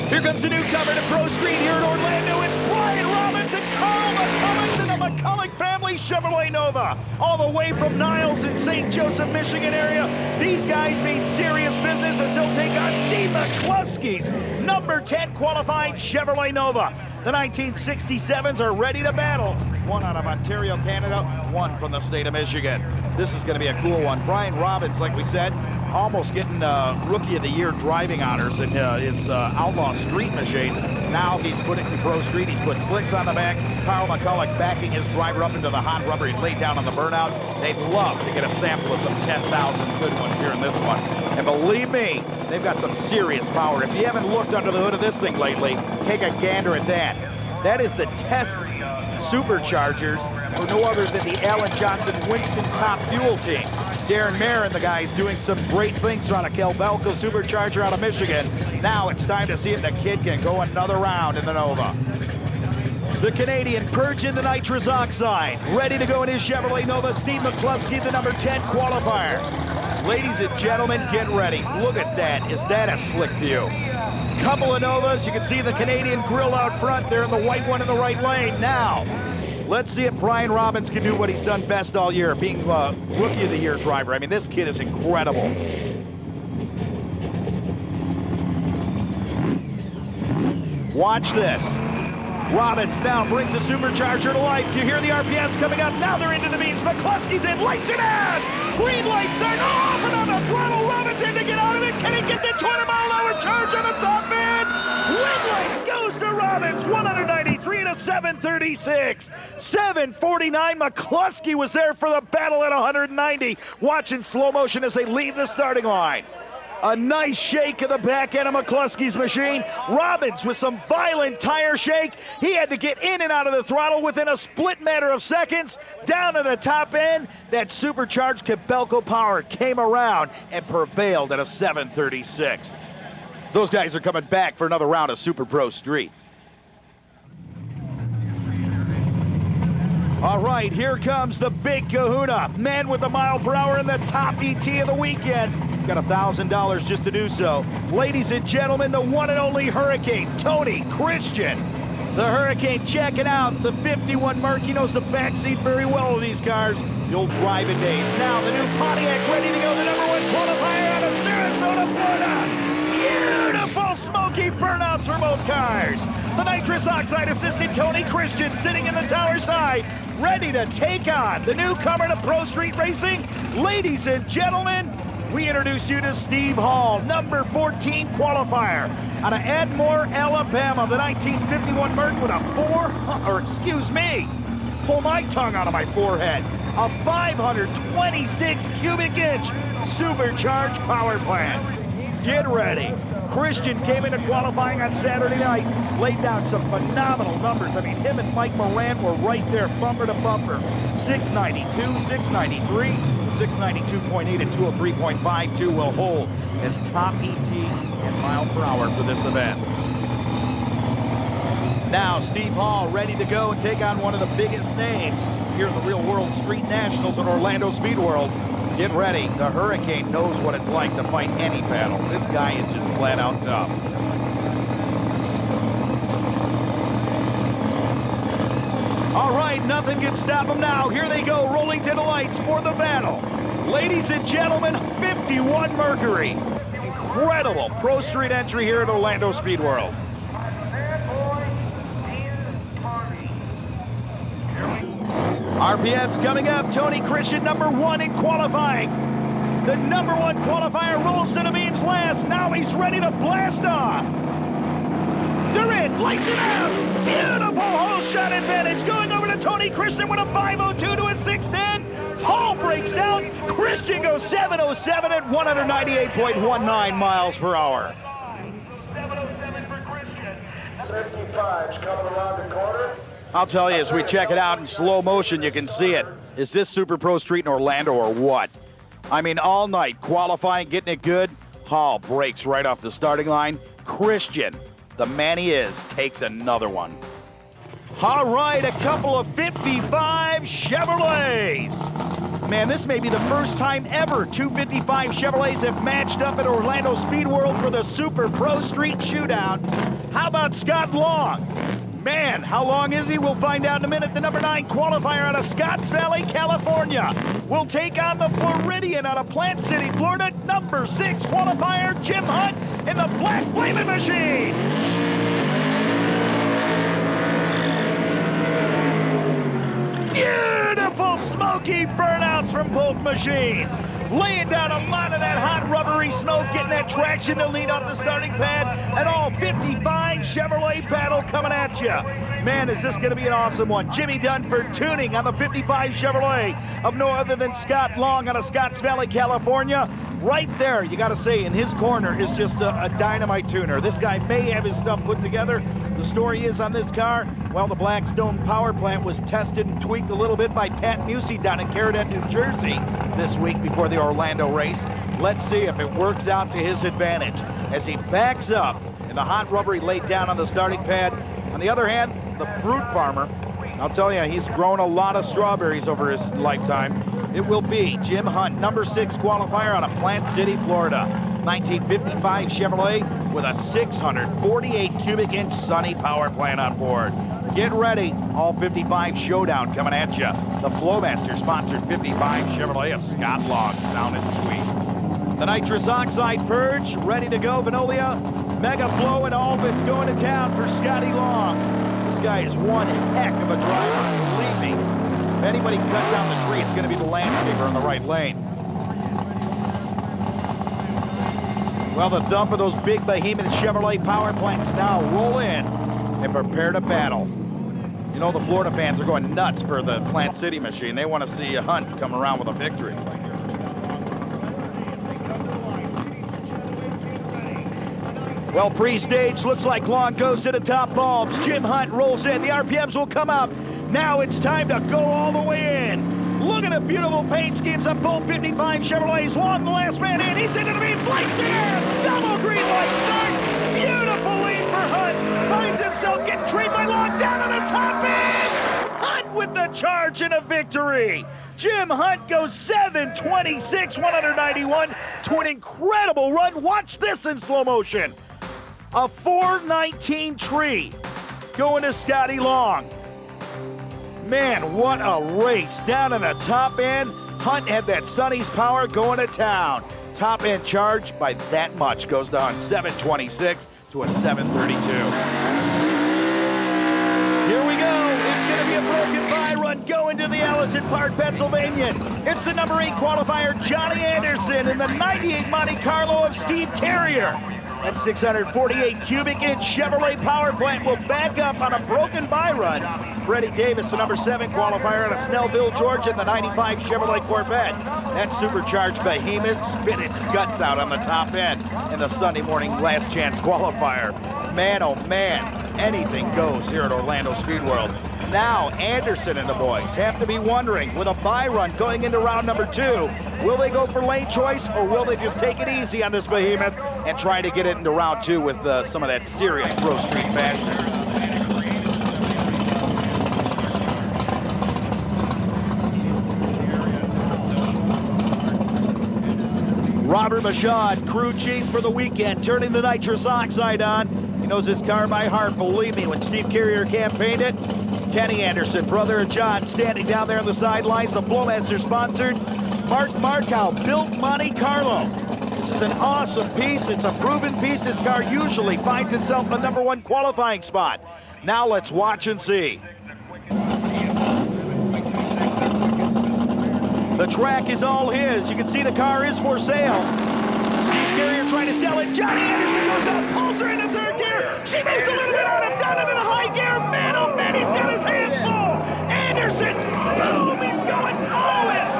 Here comes a newcomer to Pro Street here in Orlando. It's Brian Robbins and Carl McCullings and the McCulloch family Chevrolet Nova. All the way from Niles in St. Joseph, Michigan area. These guys mean serious business as they'll take on Steve McCluskey's number 10 qualified Chevrolet Nova. The 1967s are ready to battle. One out of Ontario, Canada, one from the state of Michigan. This is going to be a cool one. Brian Robbins, like we said, almost getting Rookie of the Year driving honors in his Outlaw Street machine. Now he's put it in Pro Street. He's put slicks on the back. Carl McCulloch backing his driver up into the hot rubber. He laid down on the burnout. They'd love to get a sample of some 10,000 good ones here in this one. And believe me, they've got some serious power. If you haven't looked under the hood of this thing lately, take a gander at that. That is the test superchargers for no other than the Alan Johnson Winston Top Fuel team. Darren Mayer and the guys doing some great things on a Kelbelco supercharger out of Michigan. Now it's time to see if the kid can go another round in the Nova. The Canadian purging the nitrous oxide. Ready to go in his Chevrolet Nova, Steve McCluskey, the number 10 qualifier. Ladies and gentlemen, get ready. Look at that. Is that a slick view? Couple of Novas. You can see the Canadian grill out front there and the white one in the right lane. Now, let's see if Brian Robbins can do what he's done best all year, being Rookie of the Year driver. I mean, this kid is incredible. Watch this. Robbins now brings the supercharger to life. You hear the RPMs coming up. Now they're into the beams. McCluskey's in, lights it out. Green light start off and on the throttle. Robbins in to get out of it. Can he get the 20-mile-an-hour charge on the top end? Red light goes to Robbins. 193 to 736. 749. McCluskey was there for the battle at 190. Watch in slow motion as they leave the starting line. A nice shake of the back end of McCluskey's machine. Robbins with some violent tire shake. He had to get in and out of the throttle within a split matter of seconds. Down to the top end, that supercharged Kebelco power came around and prevailed at a 736. Those guys are coming back for another round of Super Pro Street. All right, here comes the big kahuna. Man with the mile per hour and the top ET of the weekend. Got $1,000 just to do so. Ladies and gentlemen, the one and only Hurricane, Tony Christian. The Hurricane checking out the 51 Merc. He knows the backseat very well of these cars. The old driving days. Now the new Pontiac ready to go. The #1 qualifier out of Sarasota, Florida. Beautiful smoky burnouts for both cars. The nitrous oxide assisted Tony Christian sitting in the tower side, ready to take on the newcomer to Pro Street Racing. Ladies and gentlemen, we introduce you to Steve Hall, number 14 qualifier out of Edmore, Alabama, the 1951 Merc with pull my tongue out of my forehead, a 526 cubic inch supercharged power plant. Get ready. Christian came into qualifying on Saturday night, laid down some phenomenal numbers. I mean, him and Mike Moran were right there, bumper to bumper. 692, 693, 692.8 and 203.52 will hold as top ET and mile per hour for this event. Now, Steve Hall ready to go and take on one of the biggest names here in the Real World Street Nationals at Orlando Speed World. Get ready. The Hurricane knows what it's like to fight any battle. This guy is just flat out tough. All right, nothing can stop them now. Here they go, rolling to the lights for the battle. Ladies and gentlemen, 51 Mercury. Incredible Pro Street entry here at Orlando Speed World. RPM's coming up. Tony Christian, #1 in qualifying. The #1 qualifier rolls to the beams last. Now he's ready to blast off. They're in. Lights it out. Beautiful whole shot advantage going over to Tony Christian with a 502 to a 610. Hall breaks down. Christian goes 707 at 198.19 miles per hour. 707 for Christian. 55's coming around the corner. I'll tell you, as we check it out in slow motion, you can see it. Is this Super Pro Street in Orlando or what? I mean, all night, qualifying, getting it good. Hall breaks right off the starting line. Christian, the man he is, takes another one. All right, a couple of 55 Chevrolets. Man, this may be the first time ever 255 Chevrolets have matched up at Orlando Speed World for the Super Pro Street Showdown. How about Scott Long? Man, how long is he? We'll find out in a minute. The #9 qualifier out of Scotts Valley, California will take on the Floridian out of Plant City, Florida. #6 qualifier, Jim Hunt in the Black Flaming Machine. Beautiful smoky burnouts from both machines. Laying down a lot of that hot rubbery smoke, getting that traction to lead off the starting pad, and all 55 Chevrolet battle coming at you. Man, is this going to be an awesome one. Jimmy Dunford tuning on the 55 Chevrolet of no other than Scott Long out of Scotts Valley, California. Right there, you got to say, in his corner is just a dynamite tuner. This guy may have his stuff put together. The story is on this car, well, the Blackstone power plant was tested and tweaked a little bit by Pat Musey down in Carrollton, New Jersey this week before the Orlando race. Let's see if it works out to his advantage as he backs up and the hot rubber he laid down on the starting pad. On the other hand, the fruit farmer, I'll tell you, he's grown a lot of strawberries over his lifetime. It will be Jim Hunt, #6 qualifier out of Plant City, Florida. 1955 Chevrolet with a 648 cubic inch Sunny power plant on board. Get ready, all 55 Showdown coming at you. The Flowmaster sponsored 55 Chevrolet of Scott Long, sounded sweet. The nitrous oxide purge, ready to go. Venolia, Mega Flow, and all of it's going to town for Scotty Long. This guy is one heck of a driver, believe me. If anybody can cut down the tree, it's going to be the landscaper in the right lane. Well, the thump of those big behemoth Chevrolet power plants now roll in and prepare to battle. You know, the Florida fans are going nuts for the Plant City machine. They want to see Hunt come around with a victory. Well, pre-stage looks like Long goes to the top bulbs. Jim Hunt rolls in. The RPMs will come up. Now it's time to go all the way in. Look at the beautiful paint schemes of both 55 Chevrolets. Long, the last man in. He's into the beams. Lights in. Double green light start. Beautiful lead for Hunt. Finds himself getting treated by Long down on the top end. Hunt with with the charge and a victory. Jim Hunt goes 7:26, 191 to an incredible run. Watch this in slow motion. A 4:19 tree going to Scotty Long. Man, what a race. Down in the top end, Hunt had that Sonny's power going to town. Top end charge by that much goes down 7:26 to a 7:32. Here we go. It's going to be a broken bye run going to the Allison Park, Pennsylvania. It's the number 8 qualifier, Johnny Anderson, in the 98 Monte Carlo of Steve Carrier. That 648 cubic inch Chevrolet power plant will back up on a broken bye run. Freddie Davis, the number 7 qualifier out of Snellville, Georgia, in the 95 Chevrolet Corvette. That supercharged behemoth spit its guts out on the top end in the Sunday morning last chance qualifier. Man, oh man, anything goes here at Orlando Speed World. Now Anderson and the boys have to be wondering, with a bye run going into round number 2, will they go for lane choice or will they just take it easy on this behemoth and try to get it into round 2 with some of that serious Pro Street fashion? Robert Michaud, crew chief for the weekend, turning the nitrous oxide on. He knows his car by heart, believe me, when Steve Carrier campaigned it. Kenny Anderson, brother of John, standing down there on the sidelines. The Flowmaster sponsored. Mark Markow built Monte Carlo. This is an awesome piece. It's a proven piece. This car usually finds itself a number 1 qualifying spot. Now let's watch and see. The track is all his. You can see the car is for sale. Steve Carrier trying to sell it. Johnny Anderson goes up, pulls her into 3rd gear. She moves a little bit on him, down into the high gear. Man, oh man, he's got his hands full. Anderson, boom, he's going. Oh, it's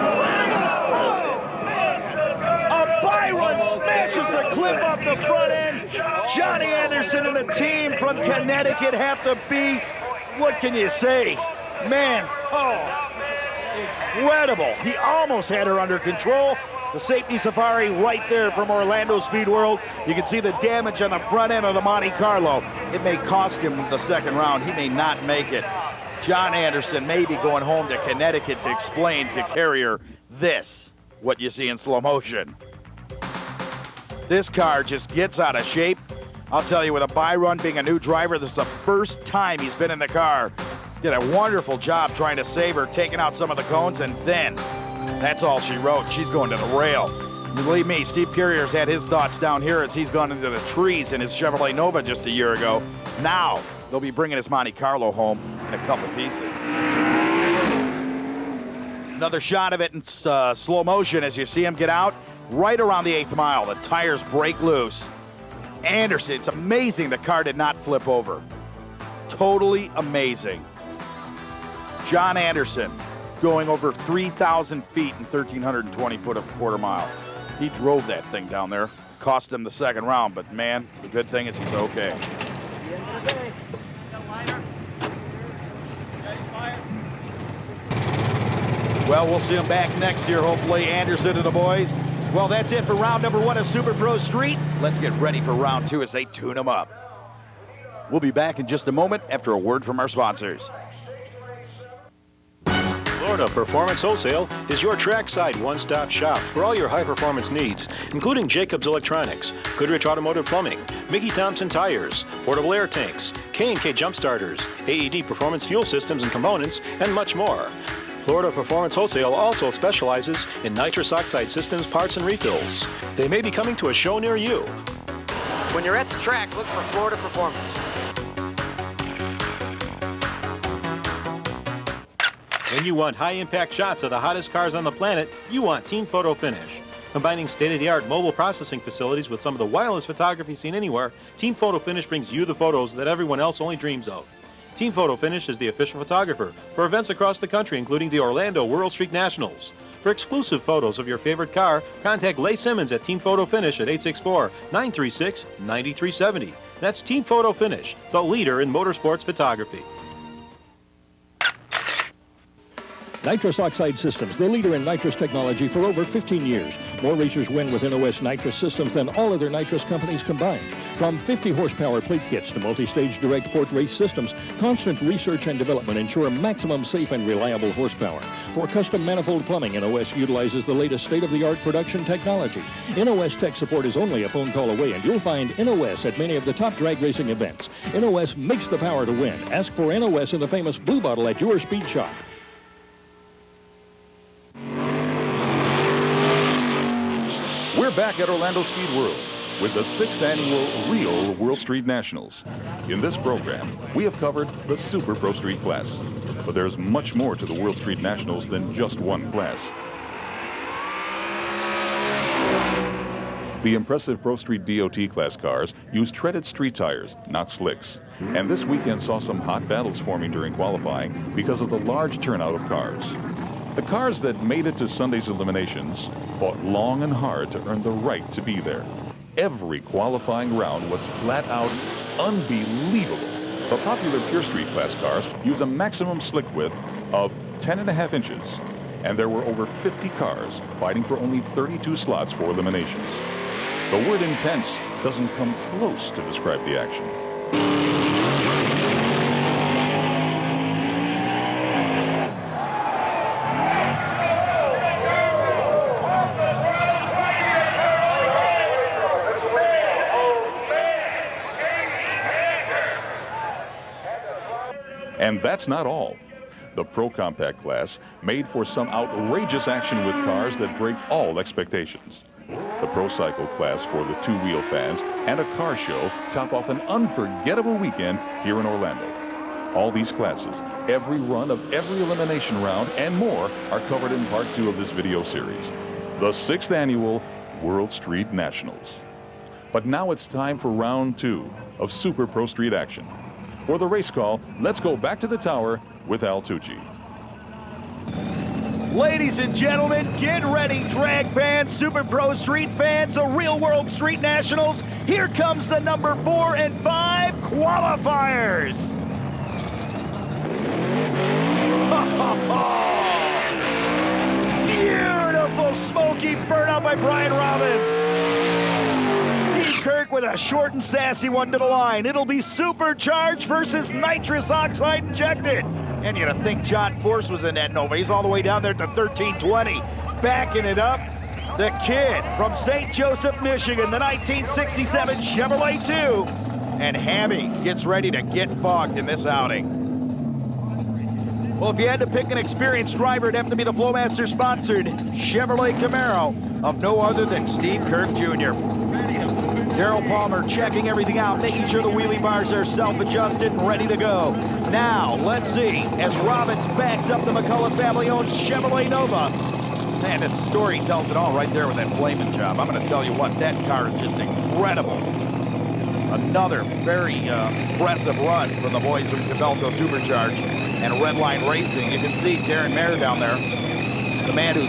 a bye run smashes the clip off the front end. Johnny Anderson and the team from Connecticut have to be, what can you say? Man, oh. Incredible. He almost had her under control. The safety safari right there from Orlando Speed World. You can see the damage on the front end of the Monte Carlo. It may cost him the 2nd round. He may not make it. John Anderson may be going home to Connecticut to explain to Carrier this, what you see in slow motion. This car just gets out of shape. I'll tell you, with a bye run, being a new driver, this is the first time he's been in the car. Did a wonderful job trying to save her, taking out some of the cones, and then that's all she wrote. She's going to the rail. Believe me, Steve Carrier's had his thoughts down here as he's gone into the trees in his Chevrolet Nova just a year ago. Now they'll be bringing his Monte Carlo home in a couple pieces. Another shot of it in slow motion as you see him get out right around the 8th mile. The tires break loose. Anderson, it's amazing the car did not flip over. Totally amazing. John Anderson going over 3,000 feet and 1,320 foot of quarter mile. He drove that thing down there. Cost him the 2nd round, but man, the good thing is he's okay. Well, we'll see him back next year, hopefully. Anderson and the boys. Well, that's it for round number 1 of Super Pro Street. Let's get ready for round 2 as they tune them up. We'll be back in just a moment after a word from our sponsors. Florida Performance Wholesale is your trackside one-stop shop for all your high-performance needs, including Jacobs Electronics, Goodrich Automotive Plumbing, Mickey Thompson Tires, portable air tanks, K&K jump starters, AED performance fuel systems and components, and much more. Florida Performance Wholesale also specializes in nitrous oxide systems, parts, and refills. They may be coming to a show near you. When you're at the track, look for Florida Performance. When you want high-impact shots of the hottest cars on the planet, you want Team Photo Finish. Combining state-of-the-art mobile processing facilities with some of the wildest photography seen anywhere, Team Photo Finish brings you the photos that everyone else only dreams of. Team Photo Finish is the official photographer for events across the country, including the Orlando World Street Nationals. For exclusive photos of your favorite car, contact Leigh Simmons at Team Photo Finish at 864-936-9370. That's Team Photo Finish, the leader in motorsports photography. Nitrous oxide systems, the leader in nitrous technology for over 15 years. More racers win with NOS nitrous systems than all other nitrous companies combined. From 50 horsepower plate kits to multi-stage direct port race systems, constant research and development ensure maximum safe and reliable horsepower. For custom manifold plumbing, NOS utilizes the latest state-of-the-art production technology. NOS tech support is only a phone call away, and you'll find NOS at many of the top drag racing events. NOS makes the power to win. Ask for NOS in the famous Blue Bottle at your speed shop. We're back at Orlando Speed World with the 6th annual Real World Street Nationals. In this program, we have covered the Super Pro Street class, but there's much more to the World Street Nationals than just one class. The impressive Pro Street DOT class cars use treaded street tires, not slicks. And this weekend saw some hot battles forming during qualifying because of the large turnout of cars. The cars that made it to Sunday's eliminations fought long and hard to earn the right to be there. Every qualifying round was flat out unbelievable. The popular Pure Street class cars use a maximum slick width of 10.5 inches, and there were over 50 cars fighting for only 32 slots for eliminations. The word intense doesn't come close to describe the action. And that's not all. The Pro Compact class made for some outrageous action with cars that break all expectations. The Pro Cycle class for the two-wheel fans and a car show top off an unforgettable weekend here in Orlando. All these classes, every run of every elimination round, and more are covered in part 2 of this video series, the 6th annual World Street Nationals. But now it's time for round 2 of Super Pro Street action. For the race call, let's go back to the tower with Al Tucci. Ladies and gentlemen, get ready, drag fans, Super Pro Street fans, the Real World Street Nationals. Here comes the number 4 and 5 qualifiers. Beautiful smoky burnout by Brian Robbins. Steve Kirk with a short and sassy one to the line. It'll be supercharged versus nitrous oxide injected. And you'd think John Force was in that Nova. He's all the way down there to 1320. Backing it up, the kid from St. Joseph, Michigan, the 1967 Chevrolet 2. And Hammy gets ready to get fogged in this outing. Well, if you had to pick an experienced driver, it'd have to be the Flowmaster-sponsored Chevrolet Camaro of no other than Steve Kirk Jr. Darrell Palmer checking everything out, making sure the wheelie bars are self-adjusted and ready to go. Now, let's see, as Robbins backs up the McCullough family-owned Chevrolet Nova. Man, that story tells it all right there with that flaming job. I'm going to tell you what, that car is just incredible. Another very impressive run from the boys from Cabelco Supercharge and Redline Racing. You can see Darren Mayer down there, the man who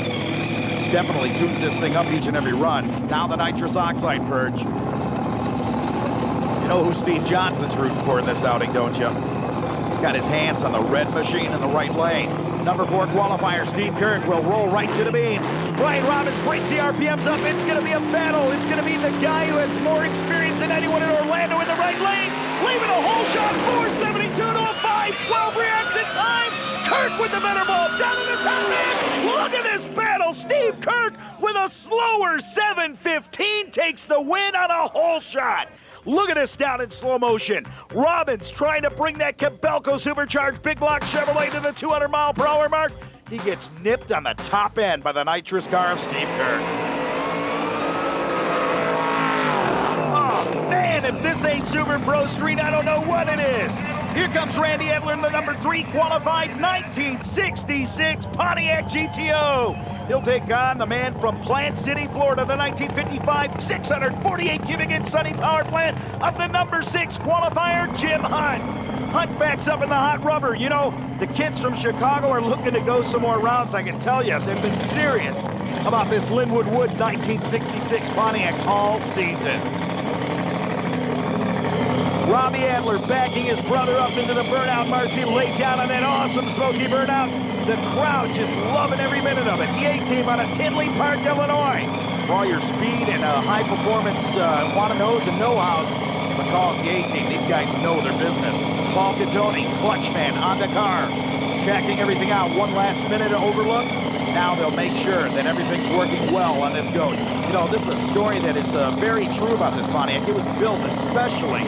definitely tunes this thing up each and every run. Now the nitrous oxide purge. You know who Steve Johnson's rooting for in this outing, don't you? He's got his hands on the red machine in the right lane. Number 4 qualifier, Steve Kirk, will roll right to the beams. Brian Robbins breaks the RPMs up. It's going to be a battle. It's going to be the guy who has more experience than anyone in Orlando in the right lane. Leaving a whole shot, 472 to a 512 reaction time. Kirk with the better ball, down in the top end. Look at this battle. Steve Kirk with a slower 715 takes the win on a whole shot. Look at this down in slow motion. Robbins trying to bring that Cabelco Supercharged big block Chevrolet to the 200-mile-per-hour mark. He gets nipped on the top end by the nitrous car of Steve Kirk. Oh, man, if this ain't Super Pro Street, I don't know what it is. Here comes Randy Edler in the number 3 qualified 1966 Pontiac GTO. He'll take on the man from Plant City, Florida, the 1955 648 cubic inch Sunny Power Plant of the number 6 qualifier, Jim Hunt. Hunt backs up in the hot rubber. You know, the kids from Chicago are looking to go some more rounds, I can tell you. They've been serious about this Linwood Wood 1966 Pontiac all season. Robbie Adler backing his brother up into the burnout marks. He laid down on that awesome Smoky burnout. The crowd just loving every minute of it. The A-Team out of Tinley Park, Illinois. For all your speed and high performance want-to-knows and know-hows, but call it the A-Team. These guys know their business. Paul Catoni, clutchman on the car, checking everything out. One last minute to overlook. Now they'll make sure that everything's working well on this goat. You know, this is a story that is very true about this Pontiac. It was built especially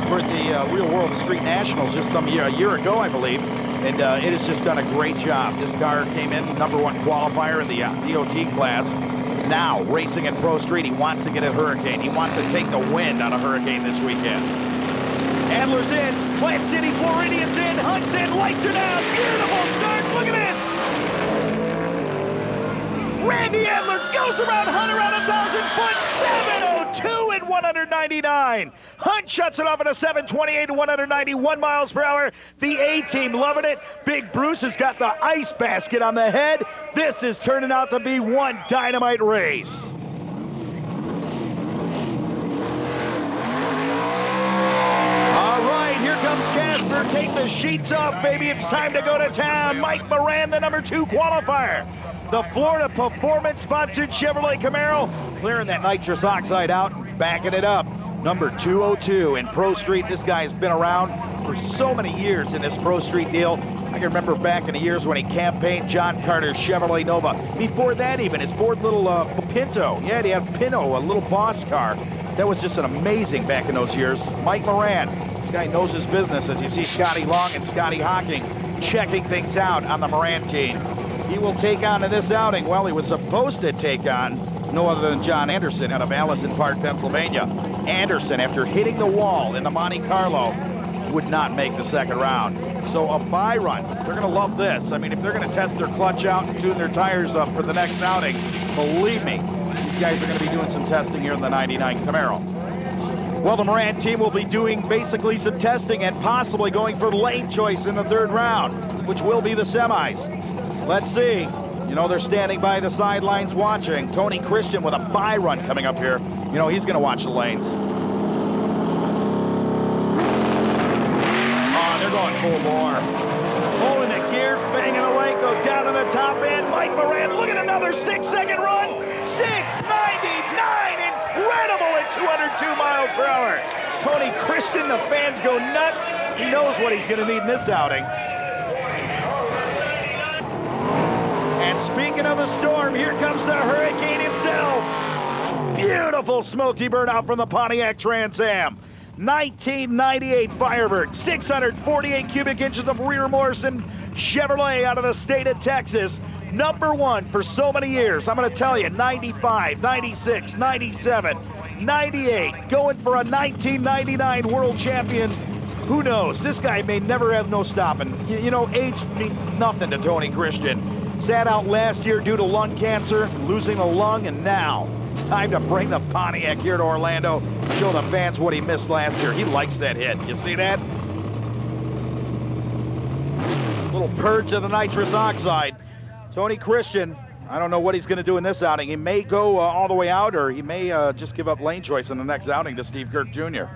for the Real World Street Nationals just a year ago, I believe. And it has just done a great job. This car came in #1 qualifier in the DOT class. Now, racing in Pro Street, he wants to get a Hurricane. He wants to take the wind on a Hurricane this weekend. Adler's in, Plant City Floridian's in, Hunt's in, lights are down, beautiful start, look at this! Randy Adler goes around Hunt around 1,000 foot, 702 and 199. Hunt shuts it off at a 728 and 191 miles per hour. The A-Team loving it. Big Bruce has got the ice basket on the head. This is turning out to be one dynamite race. Here comes Casper. Take the sheets off, baby. It's time to go to town. Mike Moran, the #2 qualifier. The Florida Performance-sponsored Chevrolet Camaro, clearing that nitrous oxide out, backing it up. Number 202 in Pro Street. This guy's been around for so many years in this Pro Street deal. I can remember back in the years when he campaigned John Carter's Chevrolet Nova. Before that even, his Ford little Pinto. Yeah, he had Pinto, a little boss car. That was just an amazing back in those years. Mike Moran, this guy knows his business. As you see Scotty Long and Scotty Hocking checking things out on the Moran team. He will take on in this outing. Well, he was supposed to take on no other than John Anderson out of Allison Park, Pennsylvania. Anderson, after hitting the wall in the Monte Carlo, would not make the second round. So a bye run. They're going to love this. I mean, if they're going to test their clutch out and tune their tires up for the next outing, believe me, these guys are going to be doing some testing here in the 99 Camaro. Well, the Moran team will be doing basically some testing and possibly going for lane choice in the third round, which will be the semis. Let's see. You know, they're standing by the sidelines watching. Tony Christian with a bye run coming up here. You know, he's going to watch the lanes. Oh, they're going full bore. Pulling the gears, banging away, go down to the top end. Mike Moran, look at another 6-second run. 6:99, incredible at 202 miles per hour. Tony Christian, the fans go nuts. He knows what he's going to need in this outing. And speaking of the storm, here comes the Hurricane himself. Beautiful smoky burnout from the Pontiac Trans Am. 1998 Firebird, 648 cubic inches of rear Morrison Chevrolet out of the state of Texas. #1 for so many years. I'm going to tell you, 95, 96, 97, 98, going for a 1999 world champion. Who knows? This guy may never have no stopping. You know, age means nothing to Tony Christian. Sat out last year due to lung cancer, losing a lung, and now it's time to bring the Pontiac here to Orlando, show the fans what he missed last year. He likes that hit. You see that? Little purge of the nitrous oxide. Tony Christian, I don't know what he's going to do in this outing. He may go all the way out, or he may just give up lane choice in the next outing to Steve Kirk Jr.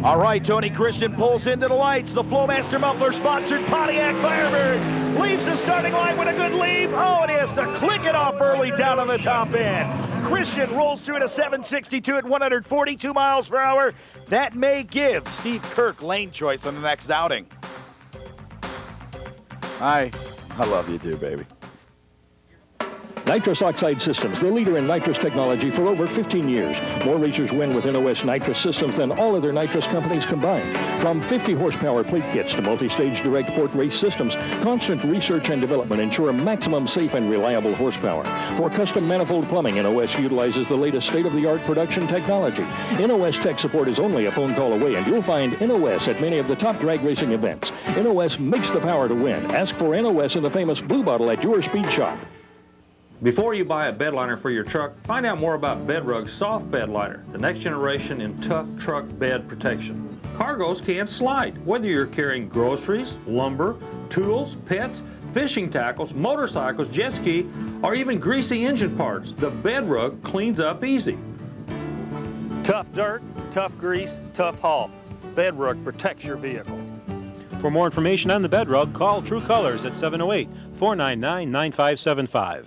All right, Tony Christian pulls into the lights. The Flowmaster Muffler-sponsored Pontiac Firebird leaves the starting line with a good lead. Oh, and he has to click it off early down on the top end. Christian rolls through at a 762 at 142 miles per hour. That may give Steve Kirk lane choice on the next outing. I love you too, baby. Nitrous Oxide Systems, the leader in nitrous technology for over 15 years. More racers win with NOS nitrous systems than all other nitrous companies combined. From 50 horsepower plate kits to multi-stage direct port race systems, constant research and development ensure maximum safe and reliable horsepower. For custom manifold plumbing, NOS utilizes the latest state-of-the-art production technology. NOS tech support is only a phone call away, and you'll find NOS at many of the top drag racing events. NOS makes the power to win. Ask for NOS in the famous Blue Bottle at your speed shop. Before you buy a bed liner for your truck, find out more about Bedrug's Soft Bed Liner, the next generation in tough truck bed protection. Cargoes can't slide. Whether you're carrying groceries, lumber, tools, pets, fishing tackles, motorcycles, jet ski, or even greasy engine parts. The bed rug cleans up easy. Tough dirt, tough grease, tough haul. Bed rug protects your vehicle. For more information on the bed rug, call True Colors at 708-499-9575.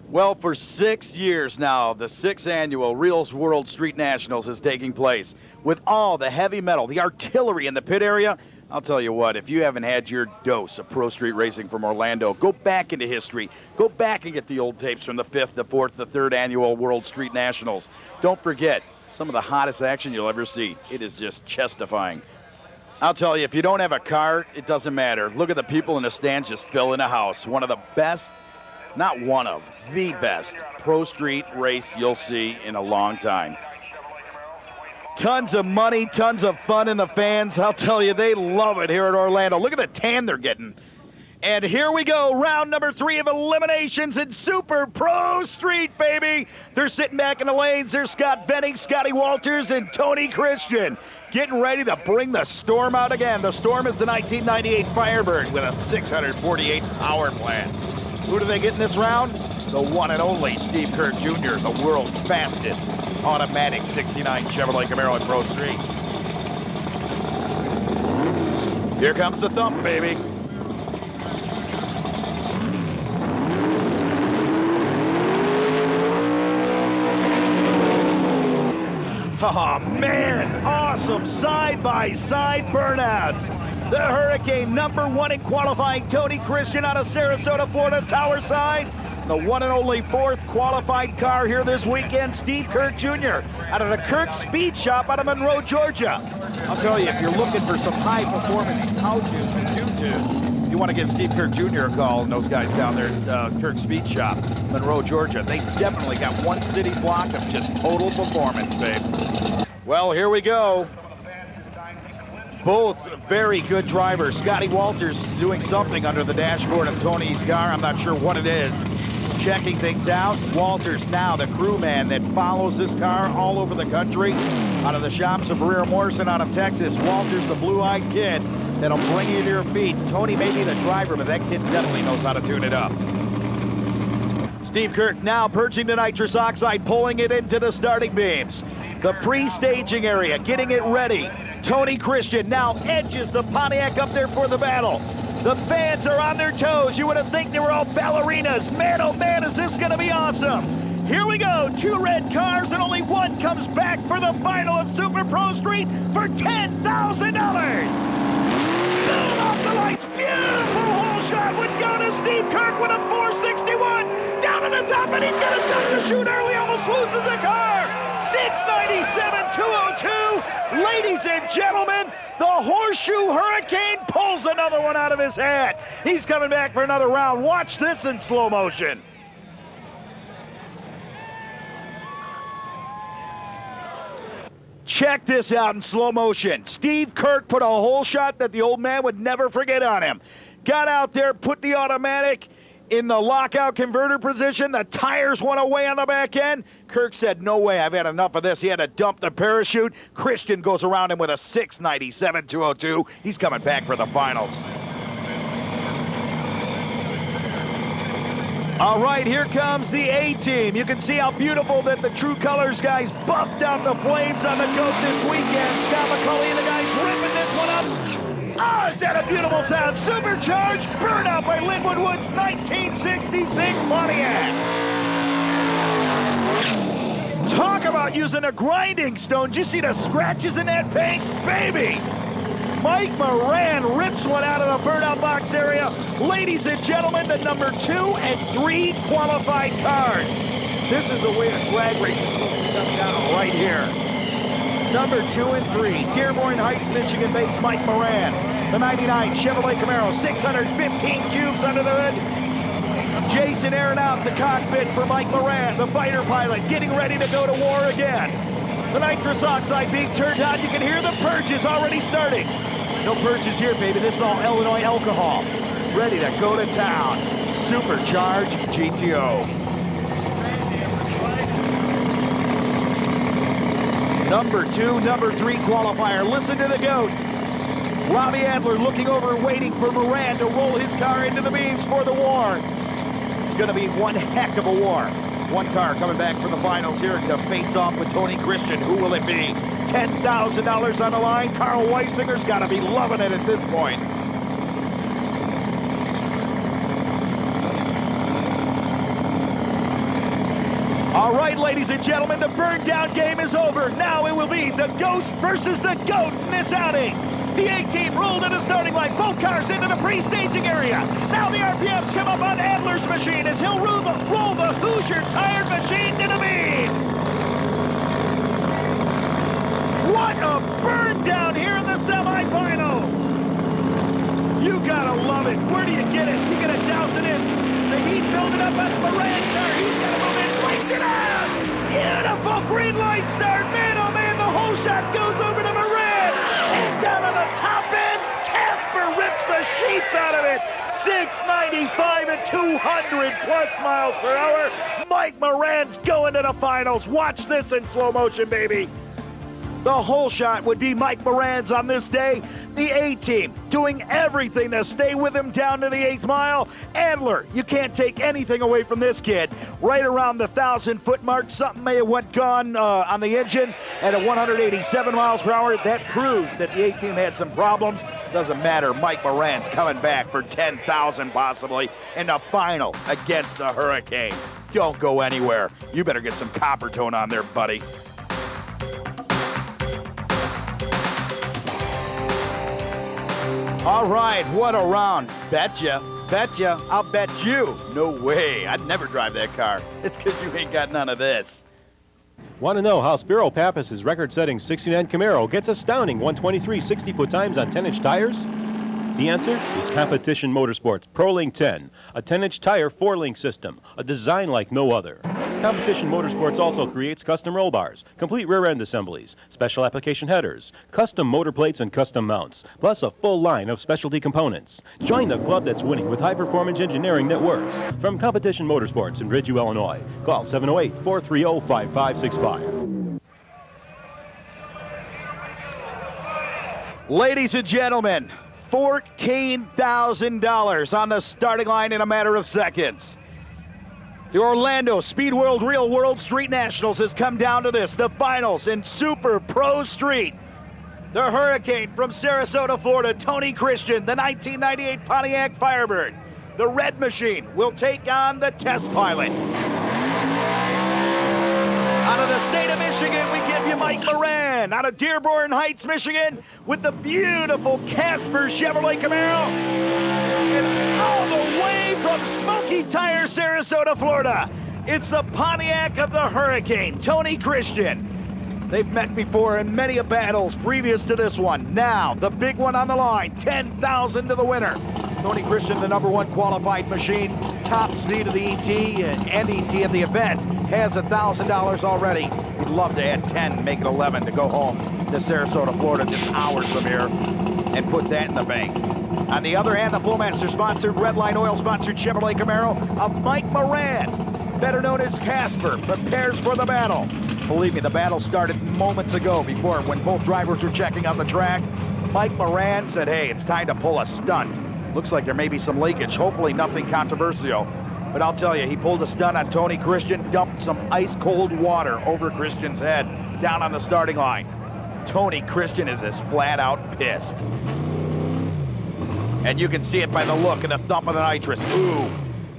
Well, for 6 years now, the 6th annual Reels World Street Nationals is taking place. With all the heavy metal, the artillery in the pit area, I'll tell you what, if you haven't had your dose of pro street racing from Orlando, go back into history. Go back and get the old tapes from the 5th, the 4th, the 3rd annual World Street Nationals. Don't forget, some of the hottest action you'll ever see. It is just chest-defying. I'll tell you, if you don't have a car, it doesn't matter. Look at the people in the stands just filling a house. One of the best, not one of, the best pro street race you'll see in a long time. Tons of money, tons of fun in the fans. I'll tell you, they love it here at Orlando. Look at the tan they're getting. And here we go, round number 3 of eliminations in Super Pro Street, baby. They're sitting back in the lanes. There's Scott Benning, Scotty Walters, and Tony Christian getting ready to bring the Storm out again. The Storm is the 1998 Firebird with a 648 power plant. Who do they get in this round? The one and only Steve Kirk Jr., the world's fastest automatic 69 Chevrolet Camaro in Pro Street. Here comes the thump, baby. Oh, man, awesome side-by-side burnouts. The Hurricane #1 in qualifying, Tony Christian out of Sarasota, Florida, Tower Side. The one and only 4th qualified car here this weekend, Steve Kirk Jr. out of the Kirk Speed Shop out of Monroe, Georgia. I'll tell you, if you're looking for some high-performance how-tos and do-tos, you want to give Steve Kirk Jr. a call and those guys down there at Kirk Speed Shop, Monroe, Georgia. They definitely got one city block of just total performance, babe. Well, here we go. Both very good drivers. Scotty Walters doing something under the dashboard of Tony's car. I'm not sure what it is. Checking things out. Walters now the crewman that follows this car all over the country. Out of the shops of Barrera Morrison out of Texas. Walters, the blue-eyed kid that'll bring you to your feet. Tony may be the driver, but that kid definitely knows how to tune it up. Steve Kirk now purging the nitrous oxide, pulling it into the starting beams. The pre-staging area, getting it ready. Tony Christian now edges the Pontiac up there for the battle. The fans are on their toes. You would have think they were all ballerinas. Man, oh man, is this gonna be awesome. Here we go, 2 red cars and only one comes back for the final of Super Pro Street for $10,000. Boom, off the lights, beautiful hole shot would go to Steve Kirk with a 461. Down to the top and he's gonna duck the chute early, almost loses the car. 697-202. Ladies and gentlemen, the Horseshoe Hurricane pulls another one out of his hat. He's coming back for another round. Watch this in slow motion. Check this out in slow motion. Steve Kirk put a hole shot that the old man would never forget on him. Got out there, put the automatic in the lockout converter position. The tires went away on the back end. Kirk said, no way, I've had enough of this. He had to dump the parachute. Christian goes around him with a 697-202. He's coming back for the finals. All right, here comes the A-team. You can see how beautiful that the True Colors guys buffed out the flames on the goat this weekend. Scott McCulley and the guys ripping this one up. Oh, is that a beautiful sound? Supercharged burnout by Linwood Woods 1966 Pontiac. Talk about using a grinding stone. Did you see the scratches in that paint? Baby! Mike Moran rips one out of the burnout box area. Ladies and gentlemen, the number 2 and 3 qualified cars. This is the way the drag race is supposed to come down right here. Number 2 and 3, Dearborn Heights, Michigan-based Mike Moran. The 99 Chevrolet Camaro, 615 cubes under the hood. Jason Aaron out the cockpit for Mike Moran, the fighter pilot, getting ready to go to war again. The nitrous oxide being turned on. You can hear the purges already starting. No purges here, baby. This is all Illinois alcohol. Ready to go to town. Supercharged GTO. Number 2, number 3 qualifier. Listen to the goat. Robbie Adler looking over, waiting for Moran to roll his car into the beams for the war. It's going to be one heck of a war. One car coming back for the finals here to face off with Tony Christian. Who will it be? $10,000 on the line. Carl Weisinger's got to be loving it at this point. All right, ladies and gentlemen, the burn down game is over. Now it will be the Ghost versus the GOAT in this outing. The A-team rolled to the starting line. Both cars into the pre-staging area. Now the RPMs come up on Adler's machine as he'll roll the Hoosier tired machine to the beams. What a burn down here in the semifinals. You gotta love it. Where do you get it? You gotta douse it in. The heat building up on Moran's car. He's got to move in. Breaks it out. Beautiful green light start. Man, oh man, the whole shot goes over to Moran. And down on the top end, Casper rips the sheets out of it. 695 at 200 plus miles per hour. Mike Moran's going to the finals. Watch this in slow motion, baby. The whole shot would be Mike Moran's on this day. The A-team doing everything to stay with him down to the 8th mile. Adler, you can't take anything away from this kid. Right around the 1,000-foot mark, something may have went gone on the engine. And at 187 miles per hour, that proves that the A-team had some problems. Doesn't matter, Mike Moran's coming back for 10,000 possibly in the final against the Hurricane. Don't go anywhere. You better get some copper tone on there, buddy. All right, what a round. Betcha. I'll bet you. No way. I'd never drive that car. It's because you ain't got none of this. Want to know how Spiro Pappas' record-setting 69 Camaro gets astounding 123 60-foot times on 10-inch tires? The answer is Competition Motorsports ProLink 10, a 10-inch tire 4-link system, a design like no other. Competition Motorsports also creates custom roll bars, complete rear-end assemblies, special application headers, custom motor plates and custom mounts, plus a full line of specialty components. Join the club that's winning with high-performance engineering that works. From Competition Motorsports in Ridgeview, Illinois. Call 708-430-5565. Ladies and gentlemen, $14,000 on the starting line in a matter of seconds. The Orlando Speed World Real World Street Nationals has come down to this, the finals in Super Pro Street. The Hurricane from Sarasota, Florida, Tony Christian, the 1998 Pontiac Firebird. The Red Machine will take on the Test Pilot. Out of the state of Michigan, we give you Mike Moran. Out of Dearborn Heights, Michigan, with the beautiful Casper Chevrolet Camaro. And all the way from Smoky Tire, Sarasota, Florida, it's the Pontiac of the Hurricane, Tony Christian. They've met before in many a battles previous to this one. Now, the big one on the line, $10,000 to the winner. Tony Christian, the #1 qualified machine, top speed of the ET and ET in the event, has $1,000 already. He'd love to add 10, make it 11 to go home to Sarasota, Florida, just hours from here, and put that in the bank. On the other hand, the Flowmaster-sponsored, Redline Oil-sponsored Chevrolet Camaro of Mike Moran, better known as Casper, prepares for the battle. Believe me, the battle started moments ago before, when both drivers were checking on the track. Mike Moran said, hey, it's time to pull a stunt. Looks like there may be some leakage, hopefully nothing controversial. But I'll tell you, he pulled a stunt on Tony Christian, dumped some ice-cold water over Christian's head down on the starting line. Tony Christian is as flat-out pissed. And you can see it by the look and the thump of the nitrous. Ooh,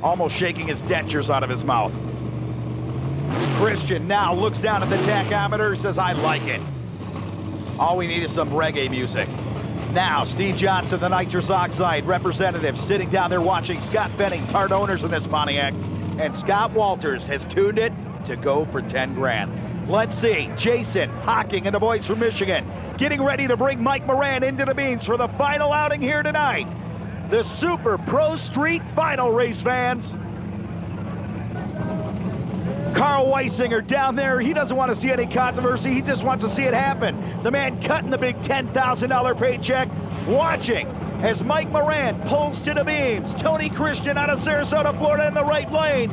almost shaking his dentures out of his mouth. Christian now looks down at the tachometer, says, I like it. All we need is some reggae music. Now, Steve Johnson, the nitrous oxide representative, sitting down there watching Scott Benning, part owners in this Pontiac. And Scott Walters has tuned it to go for 10 grand. Let's see, Jason Hocking and the boys from Michigan getting ready to bring Mike Moran into the beams for the final outing here tonight. The Super Pro Street Final, race fans. Carl Weisinger down there, he doesn't want to see any controversy, he just wants to see it happen. The man cutting the big $10,000 paycheck, watching as Mike Moran pulls to the beams. Tony Christian out of Sarasota, Florida in the right lane.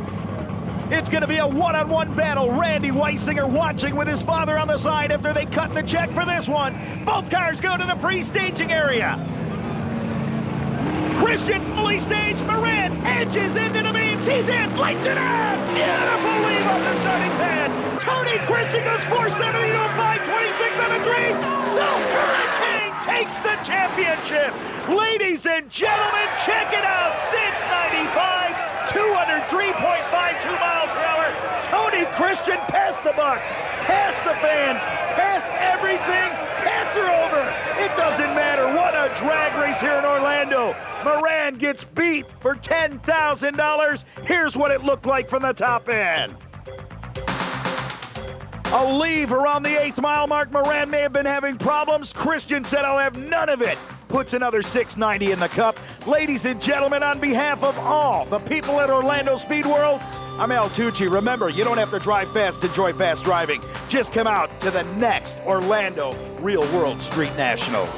It's going to be a one-on-one battle. Randy Weisinger watching with his father on the side after they cut the check for this one. Both cars go to the pre-staging area. Christian fully staged. Moran edges into the beams. He's in. Lights it up. Beautiful leave on the starting pad. Tony Christian goes 470 to a 526 on the tree. The Hurricane takes the championship. Ladies and gentlemen, check it out. 695, 203.52 miles per hour. Tony Christian past the Bucks, past the fans, past everything, pass her over. It doesn't matter. What a drag race here in Orlando. Moran gets beat for $10,000. Here's what it looked like from the top end. A leave around the 8th mile mark. Moran may have been having problems. Christian said, I'll have none of it. Puts another 690 in the cup. Ladies and gentlemen, on behalf of all the people at Orlando Speed World, I'm Al Tucci. Remember, you don't have to drive fast to enjoy fast driving. Just come out to the next Orlando Real World Street Nationals.